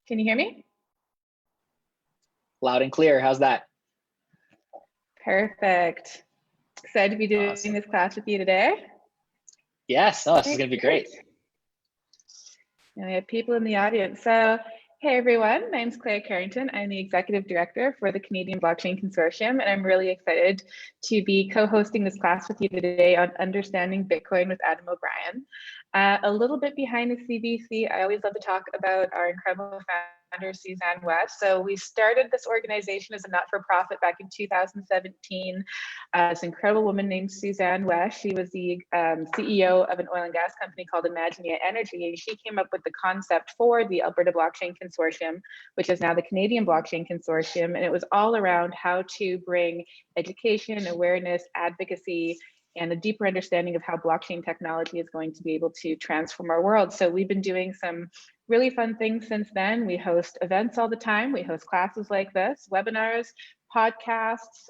Can you hear me? Loud and clear. How's that? Perfect. Excited to be doing this class with you today. Yes, this is going to be great. And we have people in the audience. So, hey everyone, my name is Koleya Karringten. I'm the Executive Director for the Canadian Blockchain Consortium, and I'm really excited to be co-hosting this class with you today on Understanding Bitcoin with Adam O'Brien. A little bit behind the CBC, I always love to talk about our incredible founder, Suzanne West. So we started this organization as a not-for-profit back in 2017. This incredible woman named Suzanne West. She was the CEO of an oil and gas company called Imaginia Energy, and she came up with the concept for the Alberta Blockchain Consortium, which is now the Canadian Blockchain Consortium. And it was all around how to bring education, awareness, advocacy, and a deeper understanding of how blockchain technology is going to be able to transform our world. So we've been doing some really fun things since then. We host events all the time. We host classes like this, webinars, podcasts.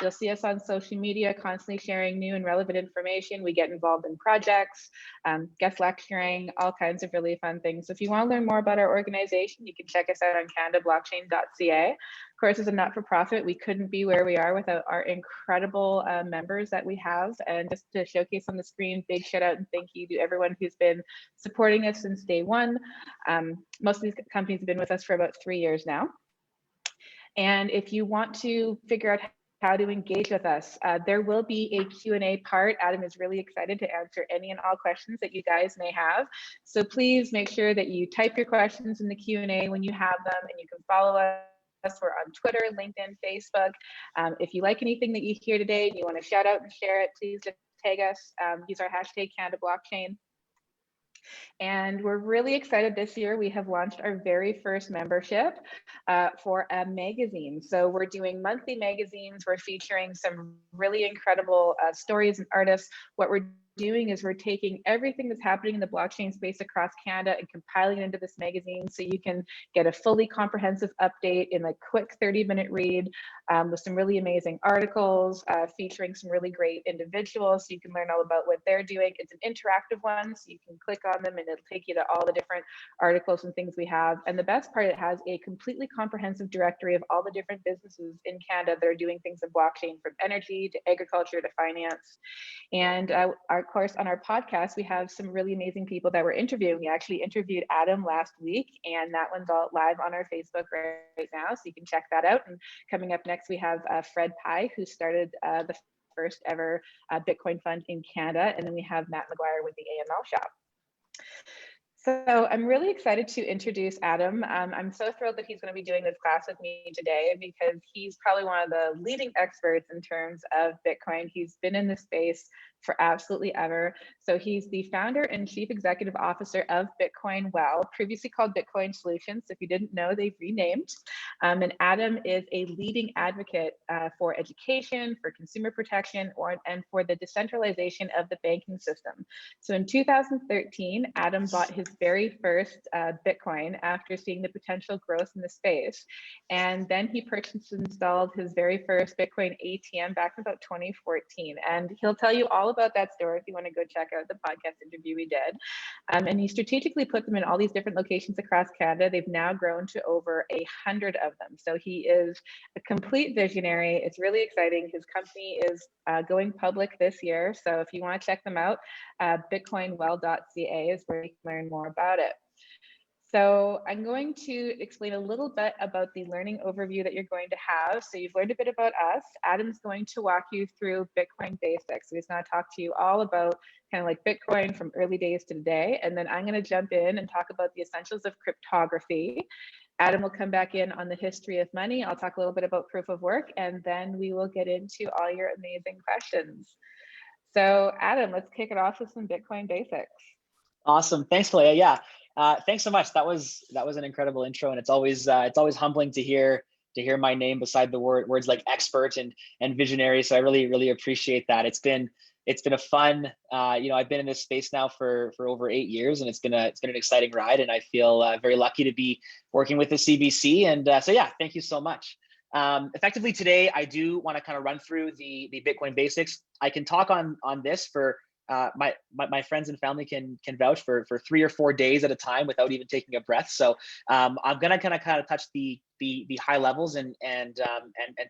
You'll see us on social media, constantly sharing new and relevant information. We get involved in projects, guest lecturing, all kinds of really fun things. So if you want to learn more about our organization, you can check us out on canadablockchain.ca. Of course, as a not-for-profit, we couldn't be where we are without our incredible members that we have. And just to showcase on the screen, big shout out and thank you to everyone who's been supporting us since day one. Most of these companies have been with us for about 3 years now. And if you want to figure out how to engage with us, there will be a Q&A part. Adam is really excited to answer any and all questions that you guys may have. So please make sure that you type your questions in the Q&A when you have them, and you can follow us. We're on Twitter, LinkedIn, Facebook. If you like anything that you hear today and you want to shout out and share it, please just tag us. Use our hashtag #CanadaBlockchain. And we're really excited this year. We have launched our very first membership for a magazine. So we're doing monthly magazines. We're featuring some really incredible stories and artists. What we're doing is we're taking everything that's happening in the blockchain space across Canada and compiling it into this magazine so you can get a fully comprehensive update in a quick 30-minute read with some really amazing articles featuring some really great individuals, so you can learn all about what they're doing. It's an interactive one, so you can click on them and it'll take you to all the different articles and things we have. And the best part, it has a completely comprehensive directory of all the different businesses in Canada that are doing things in blockchain, from energy to agriculture to finance. And of course, on our podcast, we have some really amazing people that we're interviewing. We actually interviewed Adam last week, and that one's all live on our Facebook right now, so you can check that out. And coming up next, we have Fred Pye, who started the first ever Bitcoin fund in Canada, and then we have Matt McGuire with the AML Shop. So I'm really excited to introduce Adam. I'm so thrilled that he's going to be doing this class with me today, because he's probably one of the leading experts in terms of Bitcoin. He's been in this space for absolutely ever. So he's the founder and chief executive officer of Bitcoin Well, previously called Bitcoin Solutions. If you didn't know, they've renamed. And Adam is a leading advocate for education, for consumer protection, and for the decentralization of the banking system. So in 2013, Adam bought his very first Bitcoin after seeing the potential growth in the space. And then he purchased and installed his very first Bitcoin ATM back in about 2014. And he'll tell you all about that story if you want to go check out the podcast interview we did. And he strategically put them in all these different locations across Canada. They've now grown to over 100 of them. So he is a complete visionary. It's really exciting. His company is going public this year. So if you want to check them out, bitcoinwell.ca is where you can learn more about it. So I'm going to explain a little bit about the learning overview that you're going to have. So you've learned a bit about us. Adam's going to walk you through Bitcoin basics. So he's going to talk to you all about kind of like Bitcoin from early days to today. And then I'm going to jump in and talk about the essentials of cryptography. Adam will come back in on the history of money. I'll talk a little bit about proof of work, and then we will get into all your amazing questions. So Adam, let's kick it off with some Bitcoin basics. Awesome. Thanks, Koleya. Yeah. Thanks so much. That was an incredible intro, and it's always humbling to hear my name beside the words like expert and visionary. So I really appreciate that. It's been a fun. I've been in this space now for over 8 years, and it's been an exciting ride. And I feel very lucky to be working with the CBC. And so yeah, thank you so much. Effectively today, I do want to kind of run through the Bitcoin basics. I can talk on this for my friends and family can vouch for 3 or 4 days at a time without even taking a breath. So I'm gonna kind of touch the high levels and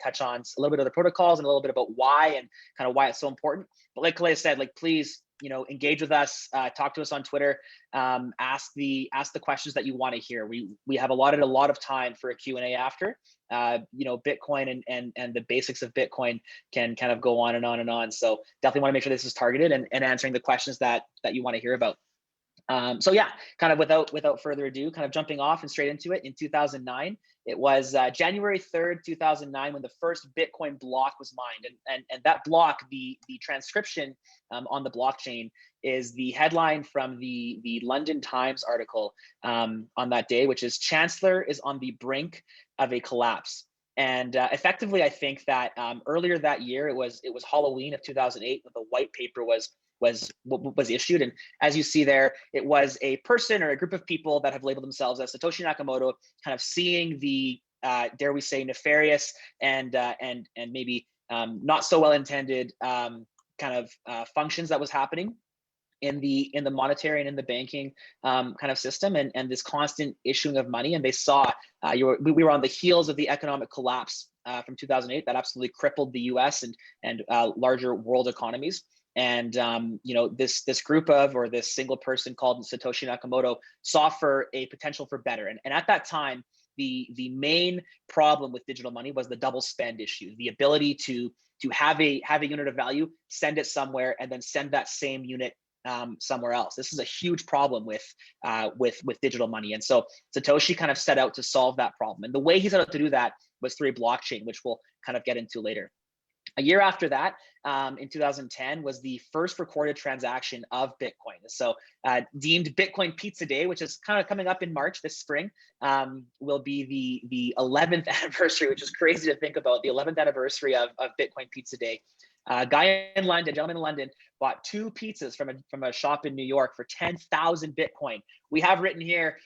touch on a little bit of the protocols and a little bit about why and kind of why it's so important. But like Koleya said, like, please, engage with us, talk to us on Twitter, ask the questions that you want to hear. We have allotted a lot of time for a Q&A after. Bitcoin and the basics of Bitcoin can kind of go on and on and on. So definitely want to make sure this is targeted and answering the questions that you want to hear about. So yeah, kind of without further ado, kind of jumping off and straight into it. In 2009, it was January 3rd, 2009, when the first Bitcoin block was mined, and that block, the transcription on the blockchain, is the headline from the London Times article on that day, which is "Chancellor is on the brink of a collapse." And effectively, I think that earlier that year, it was Halloween of 2008 when the white paper was issued. And as you see there, it was a person or a group of people that have labeled themselves as Satoshi Nakamoto, kind of seeing the dare we say nefarious and maybe not so well intended functions that was happening in the monetary and in the banking kind of system, and this constant issuing of money. And they saw we were on the heels of the economic collapse from 2008 that absolutely crippled the US and larger world economies. And this group of, or this single person called Satoshi Nakamoto, saw for a potential for better. And at that time, the main problem with digital money was the double spend issue, the ability to have a unit of value, send it somewhere, and then send that same unit somewhere else. This is a huge problem with digital money. And so Satoshi kind of set out to solve that problem. And the way he set out to do that was through a blockchain, which we'll kind of get into later. A year after that, in 2010, was the first recorded transaction of Bitcoin. So deemed Bitcoin Pizza Day, which is kind of coming up in March this spring, will be the 11th anniversary, which is crazy to think about, the 11th anniversary of Bitcoin Pizza Day. A gentleman in London, bought 2 pizzas from a shop in New York for 10,000 Bitcoin. We have written here,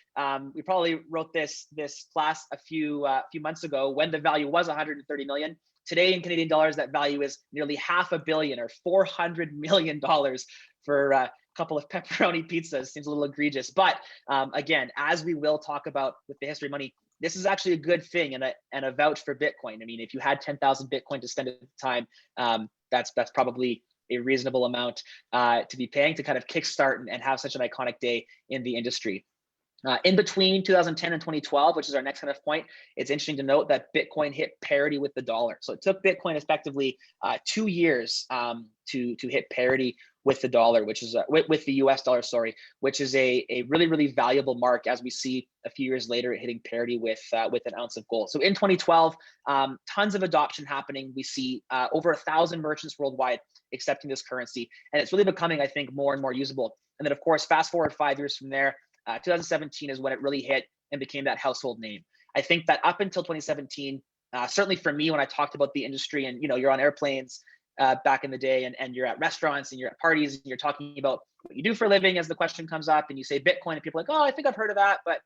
we probably wrote this class a few months ago when the value was 130 million. Today in Canadian dollars, that value is nearly $500 million or $400 million for a couple of pepperoni pizzas. Seems a little egregious, but again, as we will talk about with the history of money, this is actually a good thing and a vouch for Bitcoin. I mean, if you had 10,000 Bitcoin to spend at the time, that's probably a reasonable amount to be paying to kind of kickstart and have such an iconic day in the industry. In between 2010 and 2012, which is our next kind of point, it's interesting to note that Bitcoin hit parity with the dollar. So it took Bitcoin effectively 2 years to hit parity with the dollar, which is with the US dollar, sorry, which is a really, really valuable mark, as we see a few years later hitting parity with an ounce of gold. So in 2012, tons of adoption happening. We see over 1,000 merchants worldwide accepting this currency, and it's really becoming, I think, more and more usable. And then, of course, fast forward 5 years from there, 2017 is when it really hit and became that household name. I think that up until 2017, certainly for me, when I talked about the industry, and you're on airplanes back in the day, and you're at restaurants and you're at parties and you're talking about what you do for a living, as the question comes up, and you say Bitcoin, and people are like, oh, I think I've heard of that, but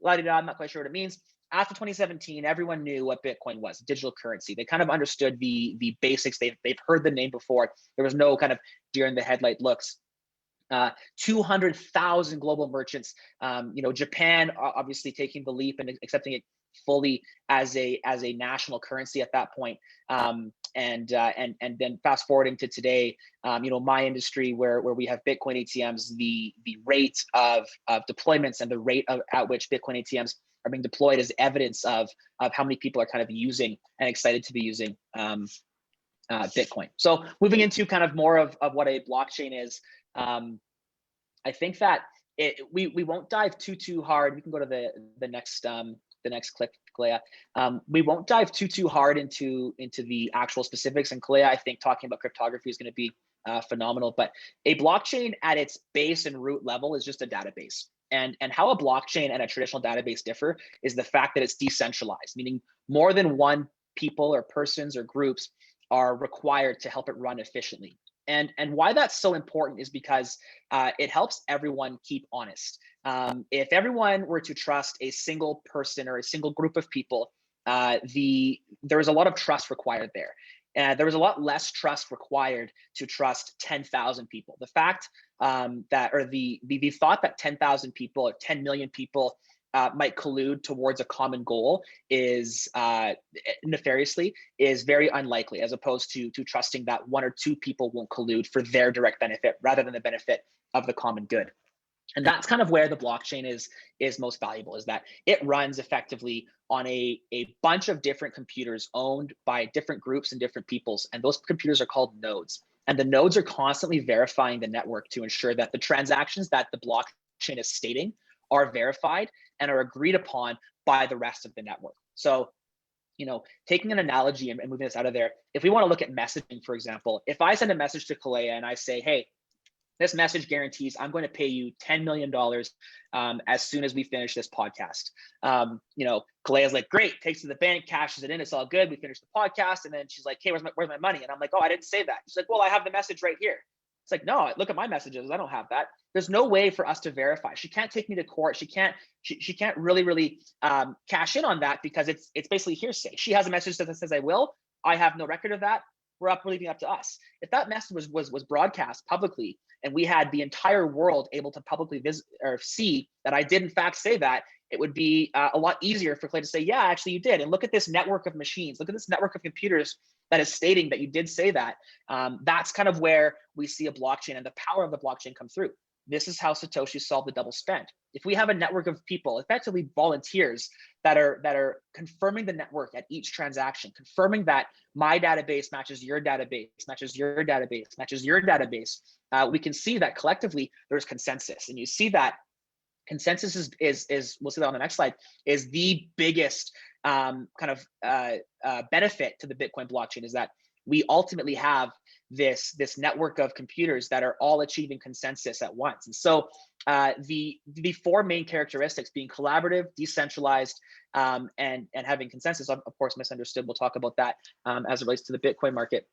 I'm not quite sure what it means. After 2017, everyone knew what Bitcoin was, digital currency. They kind of understood the basics. They've heard the name before. There was no kind of deer in the headlight looks. 200,000 global merchants. Japan obviously taking the leap and accepting it fully as a national currency at that point. And then fast forwarding to today, my industry where we have Bitcoin ATMs, the rate of deployments and the rate at which Bitcoin ATMs are being deployed is evidence of how many people are kind of using and excited to be using Bitcoin. So moving into kind of more of what a blockchain is. I think that we won't dive too hard. We can go to the next clip, Koleya. We won't dive too hard into the actual specifics. And Koleya, I think talking about cryptography is going to be phenomenal. But a blockchain at its base and root level is just a database. And how a blockchain and a traditional database differ is the fact that it's decentralized, meaning more than one people or persons or groups are required to help it run efficiently. And why that's so important is because it helps everyone keep honest. If everyone were to trust a single person or a single group of people, there is a lot of trust required there. there was a lot less trust required to trust 10,000 people. The fact the thought that 10,000 people or 10 million people might collude towards a common goal is nefariously is very unlikely, as opposed to trusting that 1 or 2 people won't collude for their direct benefit rather than the benefit of the common good. And that's kind of where the blockchain is most valuable, is that it runs effectively on a bunch of different computers owned by different groups and different peoples. And those computers are called nodes. And the nodes are constantly verifying the network to ensure that the transactions that the blockchain is stating are verified and are agreed upon by the rest of the network. So, taking an analogy and moving this out of there, if we want to look at messaging, for example, if I send a message to Koleya and I say, hey, this message guarantees I'm going to pay you $10 million as soon as we finish this podcast. Koleya's like, great, takes it to the bank, cashes it in, it's all good. We finish the podcast. And then she's like, hey, where's my money? And I'm like, oh, I didn't say that. She's like, well, I have the message right here. It's like, no, look at my messages. I don't have that. There's no way for us to verify. She can't take me to court. She can't really cash in on that because it's basically hearsay. She has a message that says I will. I have no record of that. We're leaving up to us. If that message was broadcast publicly and we had the entire world able to publicly visit or see that I did in fact say that, it would be a lot easier for Clay to say, yeah, actually you did. And look at this network of machines. Look at this network of computers that is stating that you did say that. That's kind of where we see a blockchain and the power of the blockchain come through. This is how Satoshi solved the double spend. If we have a network of people, effectively volunteers, that are confirming the network at each transaction, confirming that my database matches your database, matches your database, matches your database, we can see that collectively there's consensus. And you see that consensus is we'll see that on the next slide, is the biggest benefit to the Bitcoin blockchain, is that we ultimately have this network of computers that are all achieving consensus at once. And so the 4 main characteristics being collaborative, decentralized, and having consensus, of course, misunderstood. We'll talk about that as it relates to the Bitcoin market.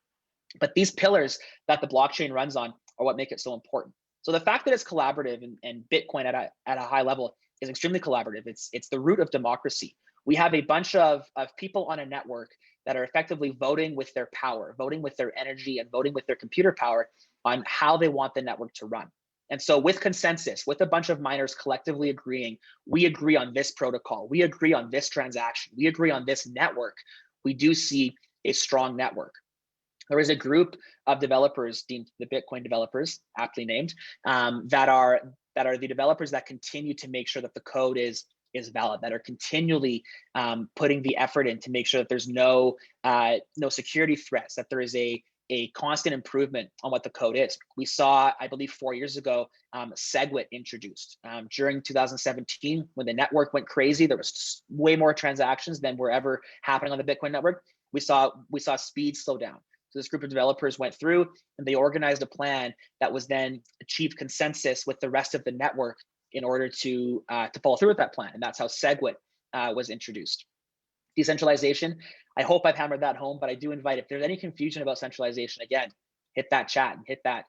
But these pillars that the blockchain runs on are what make it so important. So the fact that it's collaborative and Bitcoin at a high level is extremely collaborative. It's the root of democracy. We have a bunch of people on a network that are effectively voting with their power, voting with their energy, and voting with their computer power on how they want the network to run. And so with consensus, with a bunch of miners collectively agreeing, we agree on this protocol, we agree on this transaction, we agree on this network, we do see a strong network. There is a group of developers deemed the Bitcoin developers, aptly named, that are the developers that continue to make sure that the code is valid, that are continually putting the effort in to make sure that there's no security threats, that there is a constant improvement on what the code is. We saw, I believe 4 years ago, SegWit introduced. During 2017, when the network went crazy, there was way more transactions than were ever happening on the Bitcoin network. We saw speed slow down. So this group of developers went through and they organized a plan that was then achieved consensus with the rest of the network in order to follow through with that plan. And that's how SegWit was introduced. Decentralization, I hope I've hammered that home, but I do invite, if there's any confusion about centralization, again, hit that chat and hit that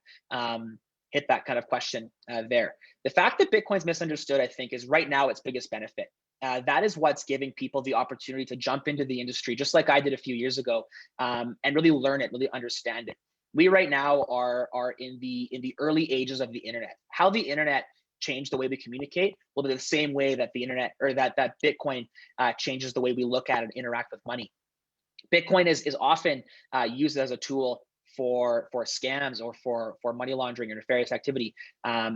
kind of question there. The fact that Bitcoin's misunderstood, I think, is right now its biggest benefit. That is what's giving people the opportunity to jump into the industry, just like I did a few years ago, and really learn it, really understand it. We right now are in the early ages of the internet. How the internet changed the way we communicate will be the same way that the internet, or that Bitcoin changes the way we look at and interact with money. Bitcoin is often used as a tool for scams or for money laundering or nefarious activity.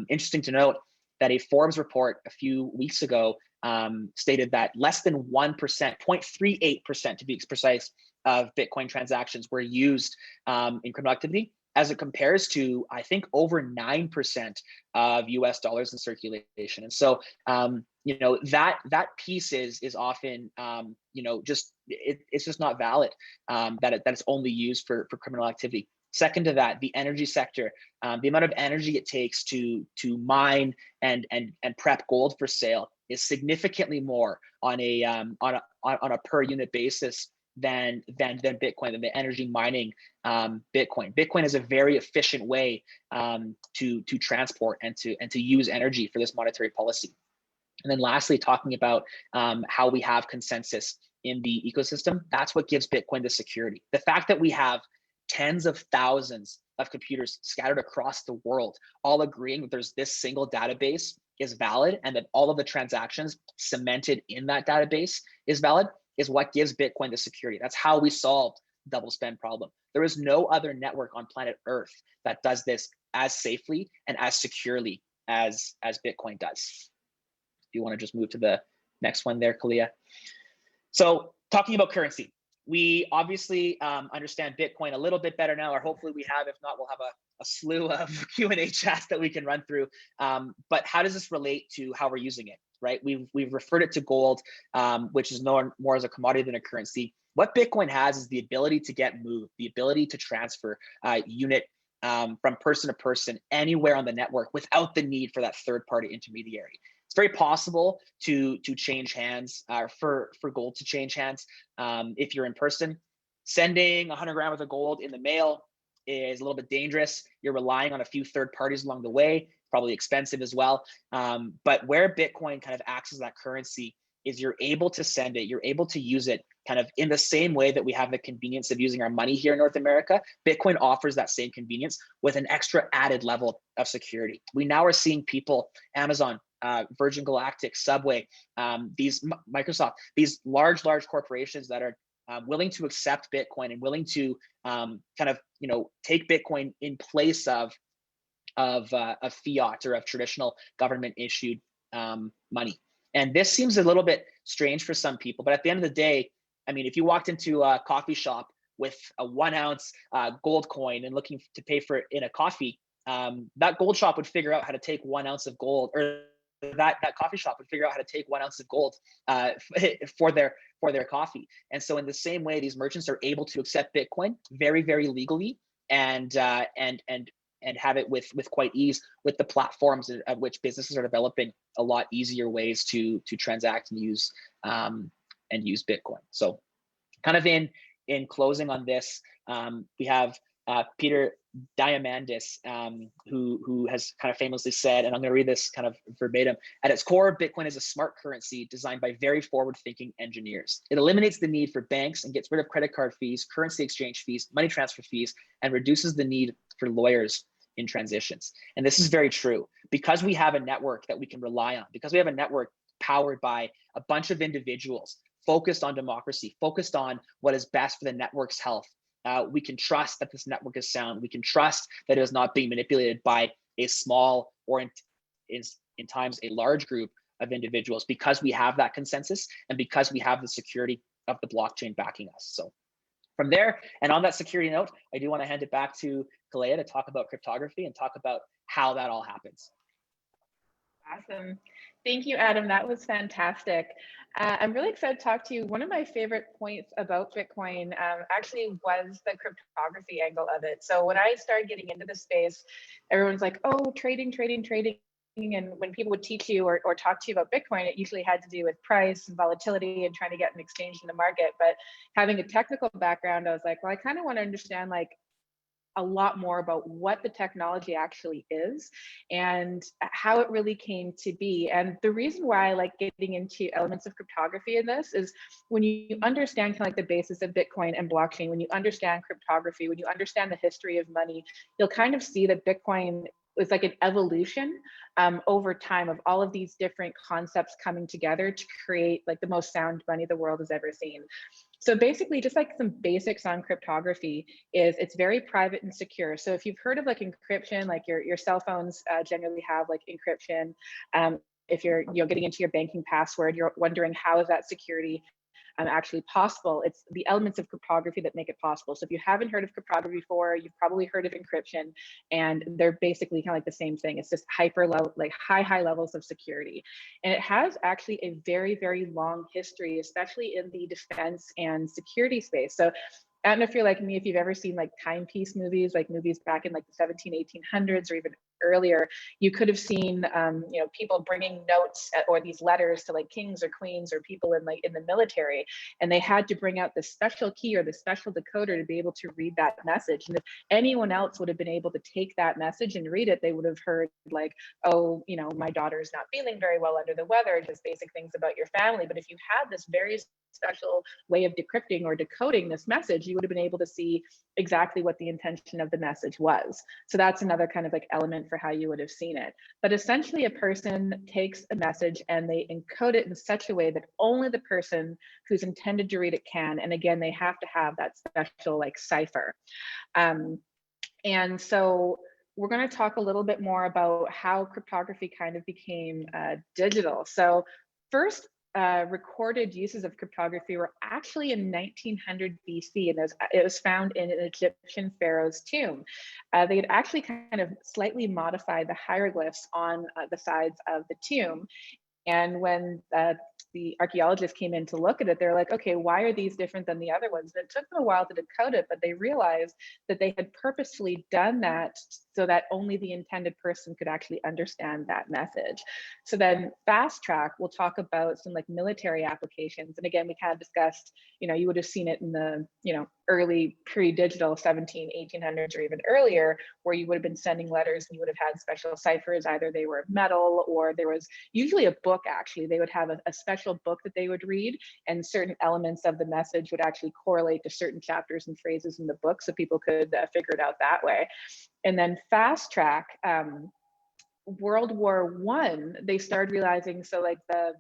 Interesting to note that a Forbes report a few weeks ago stated that less than 1%, 0.38% to be precise, of Bitcoin transactions were used in criminal activity, as it compares to, I think, over 9% of US dollars in circulation. And so, that piece is often, it's just not valid, that it's only used for criminal activity. Second to that, the energy sector, the amount of energy it takes to mine and prep gold for sale is significantly more on a per unit basis than Bitcoin, than the energy mining Bitcoin. Bitcoin is a very efficient way to transport and to use energy for this monetary policy. And then lastly, talking about how we have consensus in the ecosystem. That's what gives Bitcoin the security. The fact that we have tens of thousands of computers scattered across the world, all agreeing that there's this single database is valid, and that all of the transactions cemented in that database is valid, is what gives Bitcoin the security. That's how we solved double spend problem. There is no other network on planet Earth that does this as safely and as securely as Bitcoin does. You want to just move to the next one there, Koleya. So talking about currency, we obviously understand Bitcoin a little bit better now, or hopefully we have. If not, we'll have a slew of Q&A chats that we can run through. But how does this relate to how we're using it, right? We've referred it to gold, which is known more as a commodity than a currency. What Bitcoin has is the ability to get moved, the ability to transfer unit from person to person anywhere on the network without the need for that third-party intermediary. It's very possible to change hands, for gold to change hands if you're in person. Sending 100 grams worth of gold in the mail is a little bit dangerous. You're relying on a few third parties along the way, probably expensive as well. But where Bitcoin kind of acts as that currency is you're able to send it, you're able to use it kind of in the same way that we have the convenience of using our money here in North America. Bitcoin offers that same convenience with an extra added level of security. We now are seeing people, Amazon, Virgin Galactic, Subway, these Microsoft, these large corporations that are willing to accept Bitcoin and willing to kind of, take Bitcoin in place of fiat or of traditional government issued money. And this seems a little bit strange for some people, but at the end of the day, I mean, if you walked into a coffee shop with a 1 ounce gold coin and looking to pay for it in a coffee, that gold shop would figure out how to take 1 ounce of gold, or that coffee shop would figure out how to take 1 ounce of gold for their coffee. And so in the same way, these merchants are able to accept Bitcoin very, very legally and have it with quite ease with the platforms of which businesses are developing a lot easier ways to transact and use Bitcoin. So kind of in closing on this, we have Peter Diamandis, who has kind of famously said, and I'm going to read this kind of verbatim, at its core, Bitcoin is a smart currency designed by very forward-thinking engineers. It eliminates the need for banks and gets rid of credit card fees, currency exchange fees, money transfer fees, and reduces the need for lawyers in transitions. And this is very true because we have a network that we can rely on, because we have a network powered by a bunch of individuals focused on democracy, focused on what is best for the network's health. We can trust that this network is sound. We can trust that it is not being manipulated by a small or in times a large group of individuals, because we have that consensus and because we have the security of the blockchain backing us. So from there, and on that security note, I do want to hand it back to Koleya to talk about cryptography and talk about how that all happens. Awesome. Thank you, Adam. That was fantastic. I'm really excited to talk to you. One of my favorite points about Bitcoin actually was the cryptography angle of it. So when I started getting into the space, everyone's like, oh, trading. And when people would teach you or talk to you about Bitcoin, it usually had to do with price and volatility and trying to get an exchange in the market. But having a technical background, I was like, well, I kind of want to understand like a lot more about what the technology actually is and how it really came to be. And the reason why I like getting into elements of cryptography in this is when you understand kind of like the basis of Bitcoin and blockchain, when you understand cryptography, when you understand the history of money, you'll kind of see that Bitcoin was like an evolution over time of all of these different concepts coming together to create like the most sound money the world has ever seen. So basically, just like some basics on cryptography is it's very private and secure. So if you've heard of like encryption, like your cell phones generally have like encryption. If you're getting into your banking password, you're wondering how is that security actually possible. It's the elements of cryptography that make it possible. So if you haven't heard of cryptography before, you've probably heard of encryption, and they're basically kind of like the same thing. It's just hyper low, like high levels of security. And it has actually a very, very long history, especially in the defense and security space. So I don't know if you're like me, if you've ever seen like timepiece movies, like movies back in like the 1800s or even earlier, you could have seen, you know, people bringing notes or these letters to like kings or queens or people in like in the military, and they had to bring out the special key or the special decoder to be able to read that message. And if anyone else would have been able to take that message and read it, they would have heard like, oh, you know, my daughter's not feeling very well under the weather, just basic things about your family. But if you had this very special way of decrypting or decoding this message, you would have been able to see exactly what the intention of the message was. So that's another kind of like element for how you would have seen it. But essentially a person takes a message and they encode it in such a way that only the person who's intended to read it can. And again, they have to have that special like cipher. And so we're going to talk a little bit more about how cryptography kind of became digital. So first, recorded uses of cryptography were actually in 1900 BC, and it was found in an Egyptian pharaoh's tomb. They had actually kind of slightly modified the hieroglyphs on the sides of the tomb. And when the archaeologists came in to look at it, they're like, okay, why are these different than the other ones? And it took them a while to decode it, but they realized that they had purposefully done that so that only the intended person could actually understand that message. So then fast track, we'll talk about some like military applications. And again, we kind of discussed, you know, you would have seen it in the, you know, early pre-digital 1800s or even earlier, where you would have been sending letters and you would have had special ciphers. Either they were metal or there was usually a book. Actually, they would have a special book that they would read, and certain elements of the message would actually correlate to certain chapters and phrases in the book, so people could figure it out that way. And then fast track, World War I, they started realizing, so like the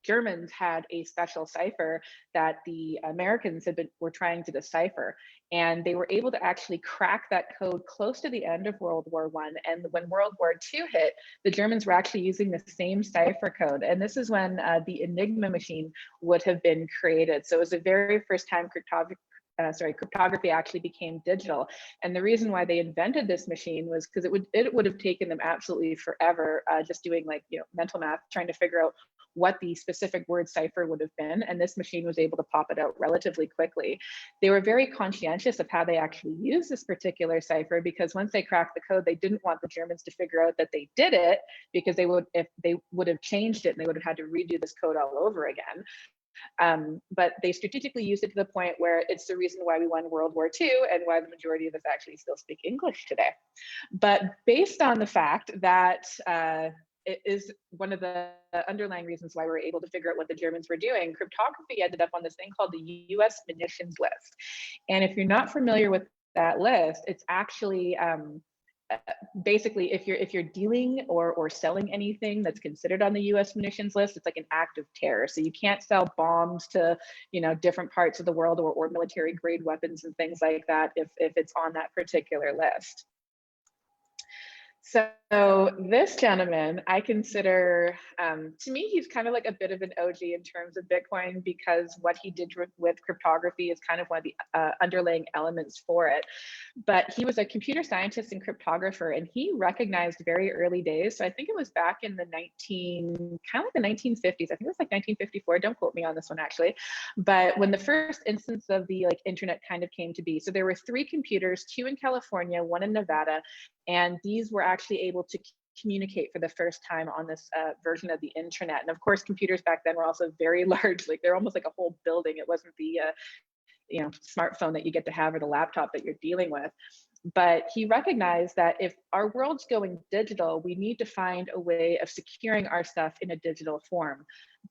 Germans had a special cipher that the Americans were trying to decipher, and they were able to actually crack that code close to the end of World War I. And when World War II hit, the Germans were actually using the same cipher code. And this is when the Enigma machine would have been created. So it was the very first time cryptography actually became digital. And the reason why they invented this machine was because it would have taken them absolutely forever just doing like, you know, mental math, trying to figure out what the specific word cipher would have been. And this machine was able to pop it out relatively quickly. They were very conscientious of how they actually used this particular cipher, because once they cracked the code, they didn't want the Germans to figure out that they did it, because if they would have changed it and they would have had to redo this code all over again. But they strategically used it to the point where it's the reason why we won World War II and why the majority of us actually still speak English today. But based on the fact that it is one of the underlying reasons why we're able to figure out what the Germans were doing, cryptography ended up on this thing called the US Munitions List. And if you're not familiar with that list, it's actually basically, if you're dealing or selling anything that's considered on the US Munitions List, it's like an act of terror. So you can't sell bombs to, you know, different parts of the world, or military grade weapons and things like that if it's on that particular list. So this gentleman, I consider, to me, he's kind of like a bit of an OG in terms of Bitcoin, because what he did with cryptography is kind of one of the underlying elements for it. But he was a computer scientist and cryptographer, and he recognized very early days. So I think it was back in the 1950s. I think it was like 1954. Don't quote me on this one, actually. But when the first instance of the like internet kind of came to be, so there were 3 computers, 2 in California, 1 in Nevada. And these were actually able to communicate for the first time on this version of the internet. And of course, computers back then were also very large, like they're almost like a whole building. It wasn't the you know, smartphone that you get to have or the laptop that you're dealing with. But he recognized that if our world's going digital, we need to find a way of securing our stuff in a digital form.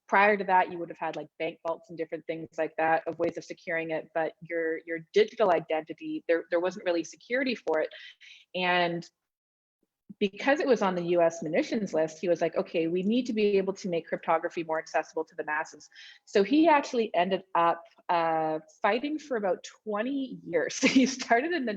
Prior to that, you would have had like bank vaults and different things like that of ways of securing it, but your digital identity, there wasn't really security for it. And because it was on the US Munitions List, he was like, okay, we need to be able to make cryptography more accessible to the masses. So he actually ended up fighting for about 20 years. He started in the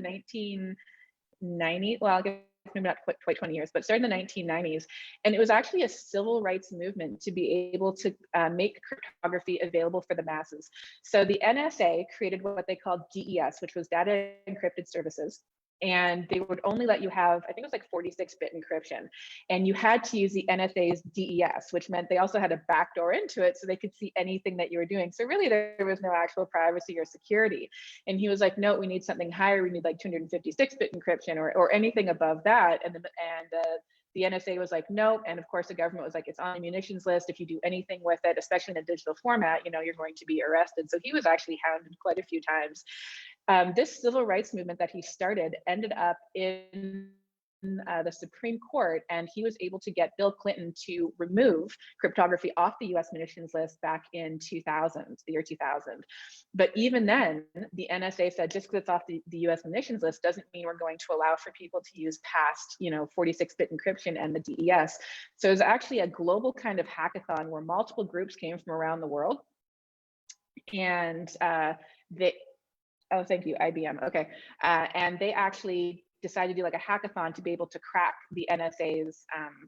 1990s, well, I guess maybe not quite 20 years, but started in the 1990s. And it was actually a civil rights movement to be able to make cryptography available for the masses. So the NSA created what they called DES, which was Data Encrypted Services. and they would only let you have, I think it was like 46-bit encryption, and you had to use the NSA's DES, which meant they also had a backdoor into it so they could see anything that you were doing. So really there was no actual privacy or security. And he was like, no, we need something higher. We need like 256-bit encryption or anything above that. And the NSA was like, nope. And of course the government was like, it's on the munitions list. If you do anything with it, especially in a digital format, you know, you're going to be arrested. So he was actually hounded quite a few times. This civil rights movement that he started ended up in the Supreme Court, and he was able to get Bill Clinton to remove cryptography off the US munitions list back in 2000, the year 2000. But even then, the NSA said just because it's off the US munitions list doesn't mean we're going to allow for people to use past, 46-bit encryption and the DES. So it was actually a global kind of hackathon where multiple groups came from around the world, and oh, thank you, IBM. Okay. And they actually decided to do like a hackathon to be able to crack the NSA's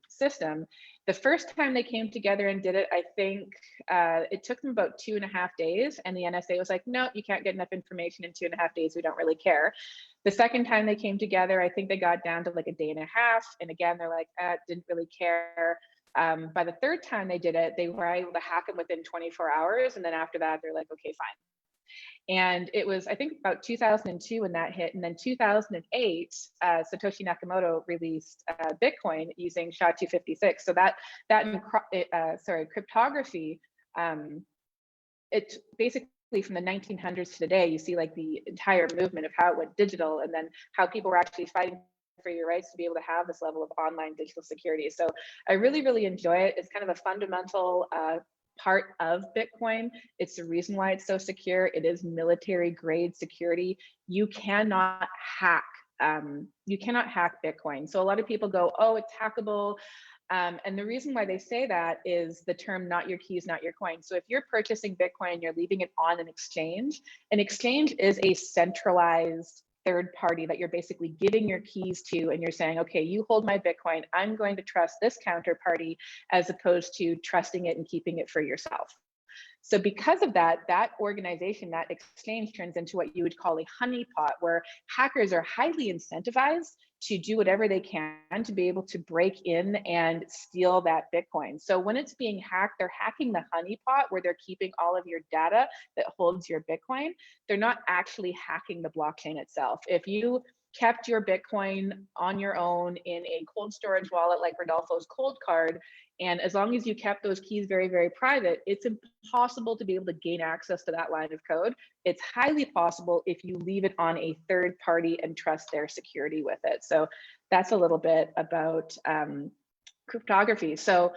system. The first time they came together and did it, I think it took them about 2.5 days. And the NSA was like, no, you can't get enough information in 2.5 days. We don't really care. The second time they came together, I think they got down to like a 1.5 days. And again, they're like, didn't really care. By the third time they did it, they were able to hack them within 24 hours. And then after that, they're like, okay, fine. And it was, I think, about 2002 when that hit. And then 2008, Satoshi Nakamoto released Bitcoin using SHA-256. So cryptography, it basically from the 1900s to today, you see like the entire movement of how it went digital, and then how people were actually fighting for your rights to be able to have this level of online digital security. So I really, really enjoy it. It's kind of a fundamental part of Bitcoin. It's the reason why it's so secure. It is military grade security. You cannot hack Bitcoin. So a lot of people go, oh, it's hackable. And the reason why they say that is the term not your keys, not your coin. So if you're purchasing Bitcoin, you're leaving it on an exchange is a centralized third party that you're basically giving your keys to, and you're saying, okay, you hold my Bitcoin, I'm going to trust this counterparty as opposed to trusting it and keeping it for yourself. So because of that, that organization, that exchange turns into what you would call a honeypot, where hackers are highly incentivized to do whatever they can to be able to break in and steal that Bitcoin. So when it's being hacked, they're hacking the honeypot where they're keeping all of your data that holds your Bitcoin. They're not actually hacking the blockchain itself. If you kept your Bitcoin on your own in a cold storage wallet like Rodolfo's cold card, and as long as you kept those keys very, very private, it's impossible to be able to gain access to that line of code. It's highly possible if you leave it on a third party and trust their security with it. So that's a little bit about cryptography. So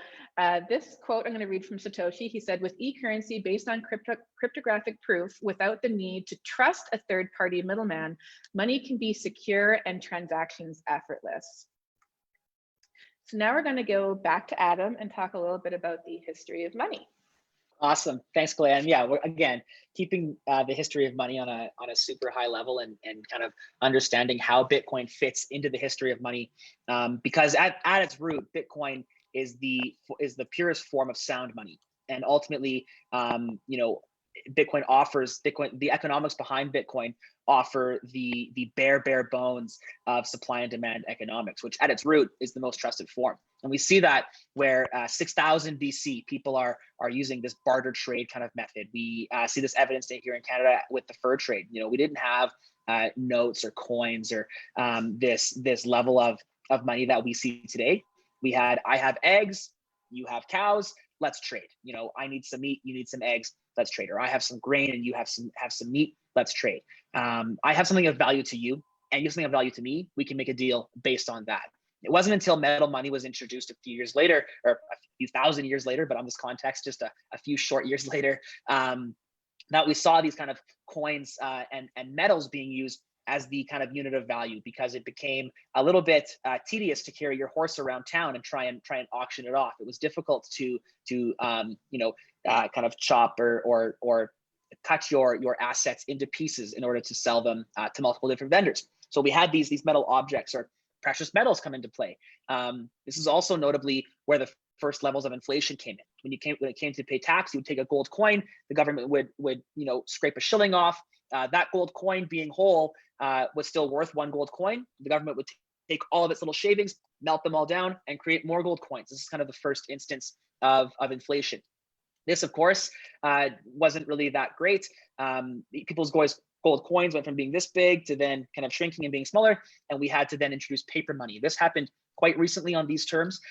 this quote I'm going to read from Satoshi. He said, with e-currency based on cryptographic proof without the need to trust a third-party middleman, money can be secure and transactions effortless. So now we're going to go back to Adam and talk a little bit about the history of money. Awesome. Thanks, Koleya. And yeah, we're, again, keeping the history of money on a super high level and kind of understanding how Bitcoin fits into the history of money. Because at its root, Bitcoin is the purest form of sound money. And ultimately, the economics behind Bitcoin offer the bare bones of supply and demand economics, which at its root is the most trusted form. And we see that where 6000 BC, people are using this barter trade kind of method. We see this evidence here in Canada with the fur trade. We didn't have notes or coins or this level of money that we see today. We had, I have eggs, you have cows, let's trade. I need some meat, you need some eggs, let's trade. Or I have some grain and you have some meat, let's trade. I have something of value to you and you have something of value to me, we can make a deal based on that. It wasn't until metal money was introduced a few years later, or a few thousand years later, but on this context, just a few short years later, that we saw these kind of coins and metals being used as the kind of unit of value, because it became a little bit tedious to carry your horse around town and try and auction it off. It was difficult to kind of chop or cut your assets into pieces in order to sell them to multiple different vendors. So we had these metal objects or precious metals come into play. This is also notably where the first levels of inflation came in. When it came to pay tax, you would take a gold coin, the government would scrape a shilling off. That gold coin being whole was still worth 1 gold coin, the government would take all of its little shavings, melt them all down, and create more gold coins. This is kind of the first instance of inflation. This, of course, wasn't really that great. People's gold coins went from being this big to then kind of shrinking and being smaller, and we had to then introduce paper money. This happened quite recently on these terms,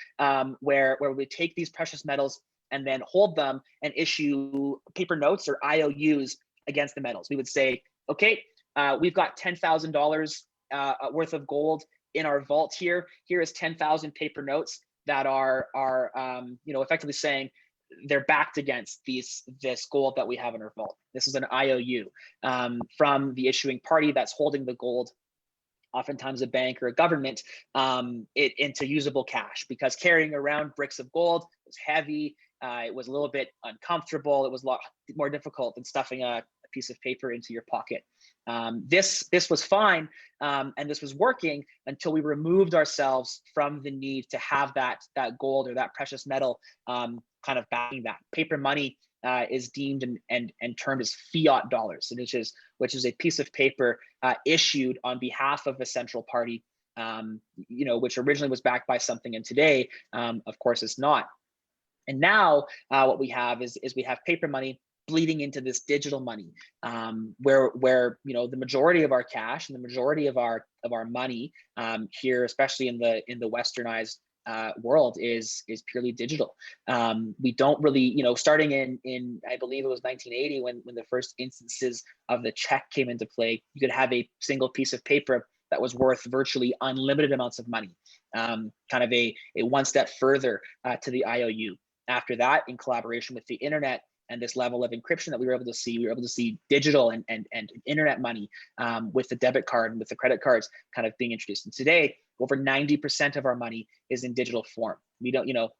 where we take these precious metals and then hold them and issue paper notes or IOUs against the metals. We would say, okay, we've got $10,000 worth of gold in our vault here. Here is 10,000 paper notes that are effectively saying they're backed against this gold that we have in our vault. This is an IOU from the issuing party that's holding the gold, oftentimes a bank or a government, into usable cash, because carrying around bricks of gold was heavy. It was a little bit uncomfortable. It was a lot more difficult than stuffing a piece of paper into your pocket. This was fine, and this was working until we removed ourselves from the need to have that gold or that precious metal kind of backing that. Paper money is deemed and termed as fiat dollars, which is a piece of paper issued on behalf of a central party, which originally was backed by something, and today, of course, it's not. And now what we have is we have paper money bleeding into this digital money, where the majority of our cash and the majority of our money here, especially in the westernized world, is purely digital. We don't really, starting in I believe it was 1980 when the first instances of the check came into play, you could have a single piece of paper that was worth virtually unlimited amounts of money, kind of a one step further to the IOU. After that, in collaboration with the internet and this level of encryption that we were able to see digital and internet money with the debit card and with the credit cards kind of being introduced. And today, over 90% of our money is in digital form. We don't, you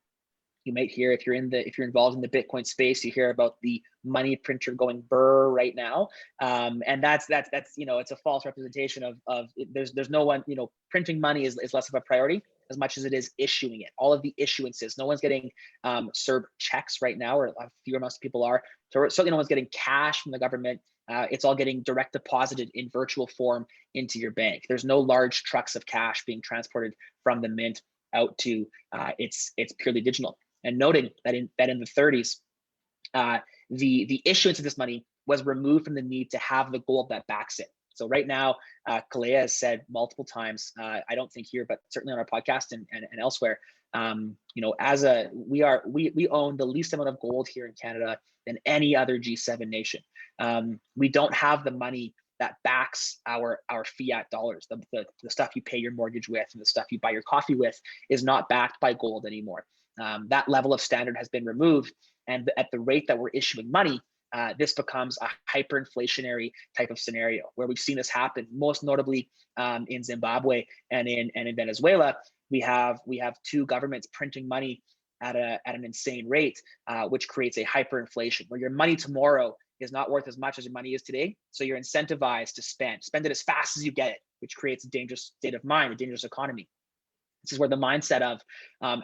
might hear, if you're involved in the Bitcoin space, you hear about the money printer going burr right now, and that's it's a false representation of there's no one, printing money is less of a priority as much as it is issuing it. All of the issuances, no one's getting served checks right now, or a few amounts of people are. So certainly no one's getting cash from the government. It's all getting direct deposited in virtual form into your bank. There's no large trucks of cash being transported from the mint out to it's purely digital. And noting that in the 30s, the issuance of this money was removed from the need to have the gold that backs it. So right now, Koleya has said multiple times, I don't think here, but certainly on our podcast and elsewhere, we own the least amount of gold here in Canada than any other G7 nation. We don't have the money that backs our fiat dollars. The stuff you pay your mortgage with and the stuff you buy your coffee with is not backed by gold anymore. That level of standard has been removed, and at the rate that we're issuing money, this becomes a hyperinflationary type of scenario, where we've seen this happen most notably in Zimbabwe and in Venezuela. We have two governments printing money at an insane rate, which creates a hyperinflation, where your money tomorrow is not worth as much as your money is today. So you're incentivized to spend it as fast as you get it, which creates a dangerous state of mind, a dangerous economy. This is where the mindset of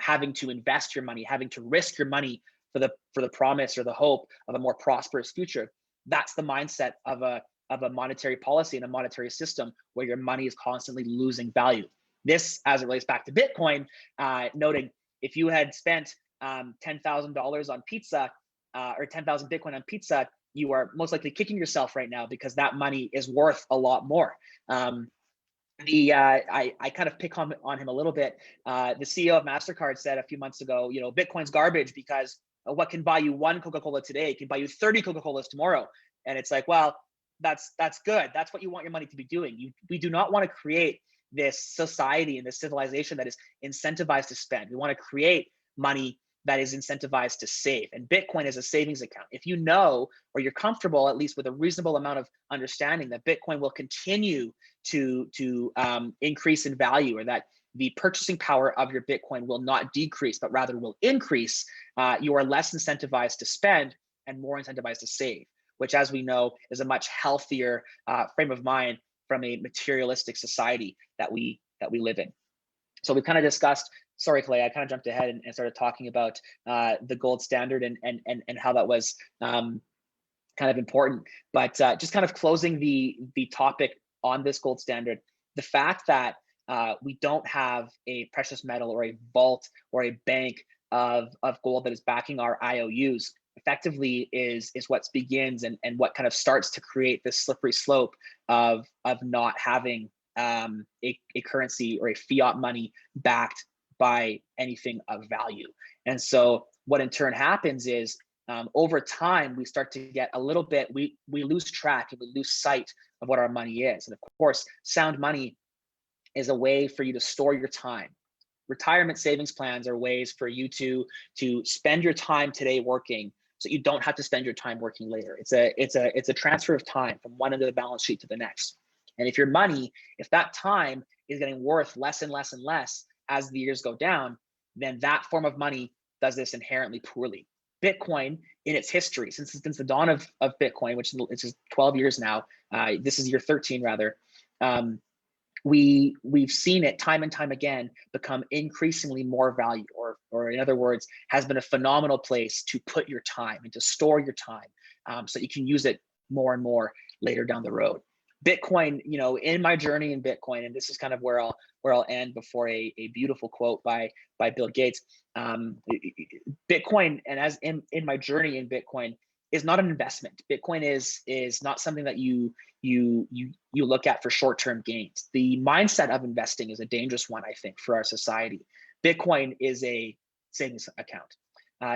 having to invest your money, having to risk your money for the promise or the hope of a more prosperous future. That's the mindset of a monetary policy and a monetary system where your money is constantly losing value. This, as it relates back to Bitcoin, noting if you had spent $10,000 on pizza or 10,000 Bitcoin on pizza, you are most likely kicking yourself right now, because that money is worth a lot more. I kind of pick on him a little bit. The CEO of MasterCard said a few months ago, Bitcoin's garbage because what can buy you one Coca-Cola today can buy you 30 Coca-Colas tomorrow. And it's like, well, that's good. That's what you want your money to be doing. We do not want to create this society and this civilization that is incentivized to spend. We want to create money that is incentivized to save. And Bitcoin is a savings account. If you know, or you're comfortable, at least with a reasonable amount of understanding, that Bitcoin will continue to increase in value, or that the purchasing power of your Bitcoin will not decrease, but rather will increase, you are less incentivized to spend and more incentivized to save, which, as we know, is a much healthier frame of mind from a materialistic society that we live in. So we've kind of discussed, sorry, Koleya, I kind of jumped ahead and started talking about the gold standard and how that was kind of important, but just kind of closing the topic on this gold standard, the fact that we don't have a precious metal or a vault or a bank of gold that is backing our IOUs effectively is what begins and what kind of starts to create this slippery slope of not having a currency or a fiat money backed by anything of value. And so what in turn happens is over time, we start to get a little bit, we lose track and we lose sight of what our money is. And of course, sound money is a way for you to store your time. Retirement savings plans are ways for you to spend your time today working so you don't have to spend your time working later. It's a transfer of time from one end of the balance sheet to the next. And if your money, if that time is getting worth less and less and less as the years go down, then that form of money does this inherently poorly. Bitcoin in its history, since the dawn of Bitcoin, which is 12 years now, this is year 13 rather, we've seen it time and time again become increasingly more value, or in other words, has been a phenomenal place to put your time and to store your time so you can use it more and more later down the road. Bitcoin, in my journey in Bitcoin, and this is kind of where I'll end before a beautiful quote by Bill Gates. Bitcoin, and as in my journey in Bitcoin, is not an investment. Bitcoin is not something that you look at for short-term gains. The mindset of investing is a dangerous one, I think, for our society. Bitcoin is a savings account.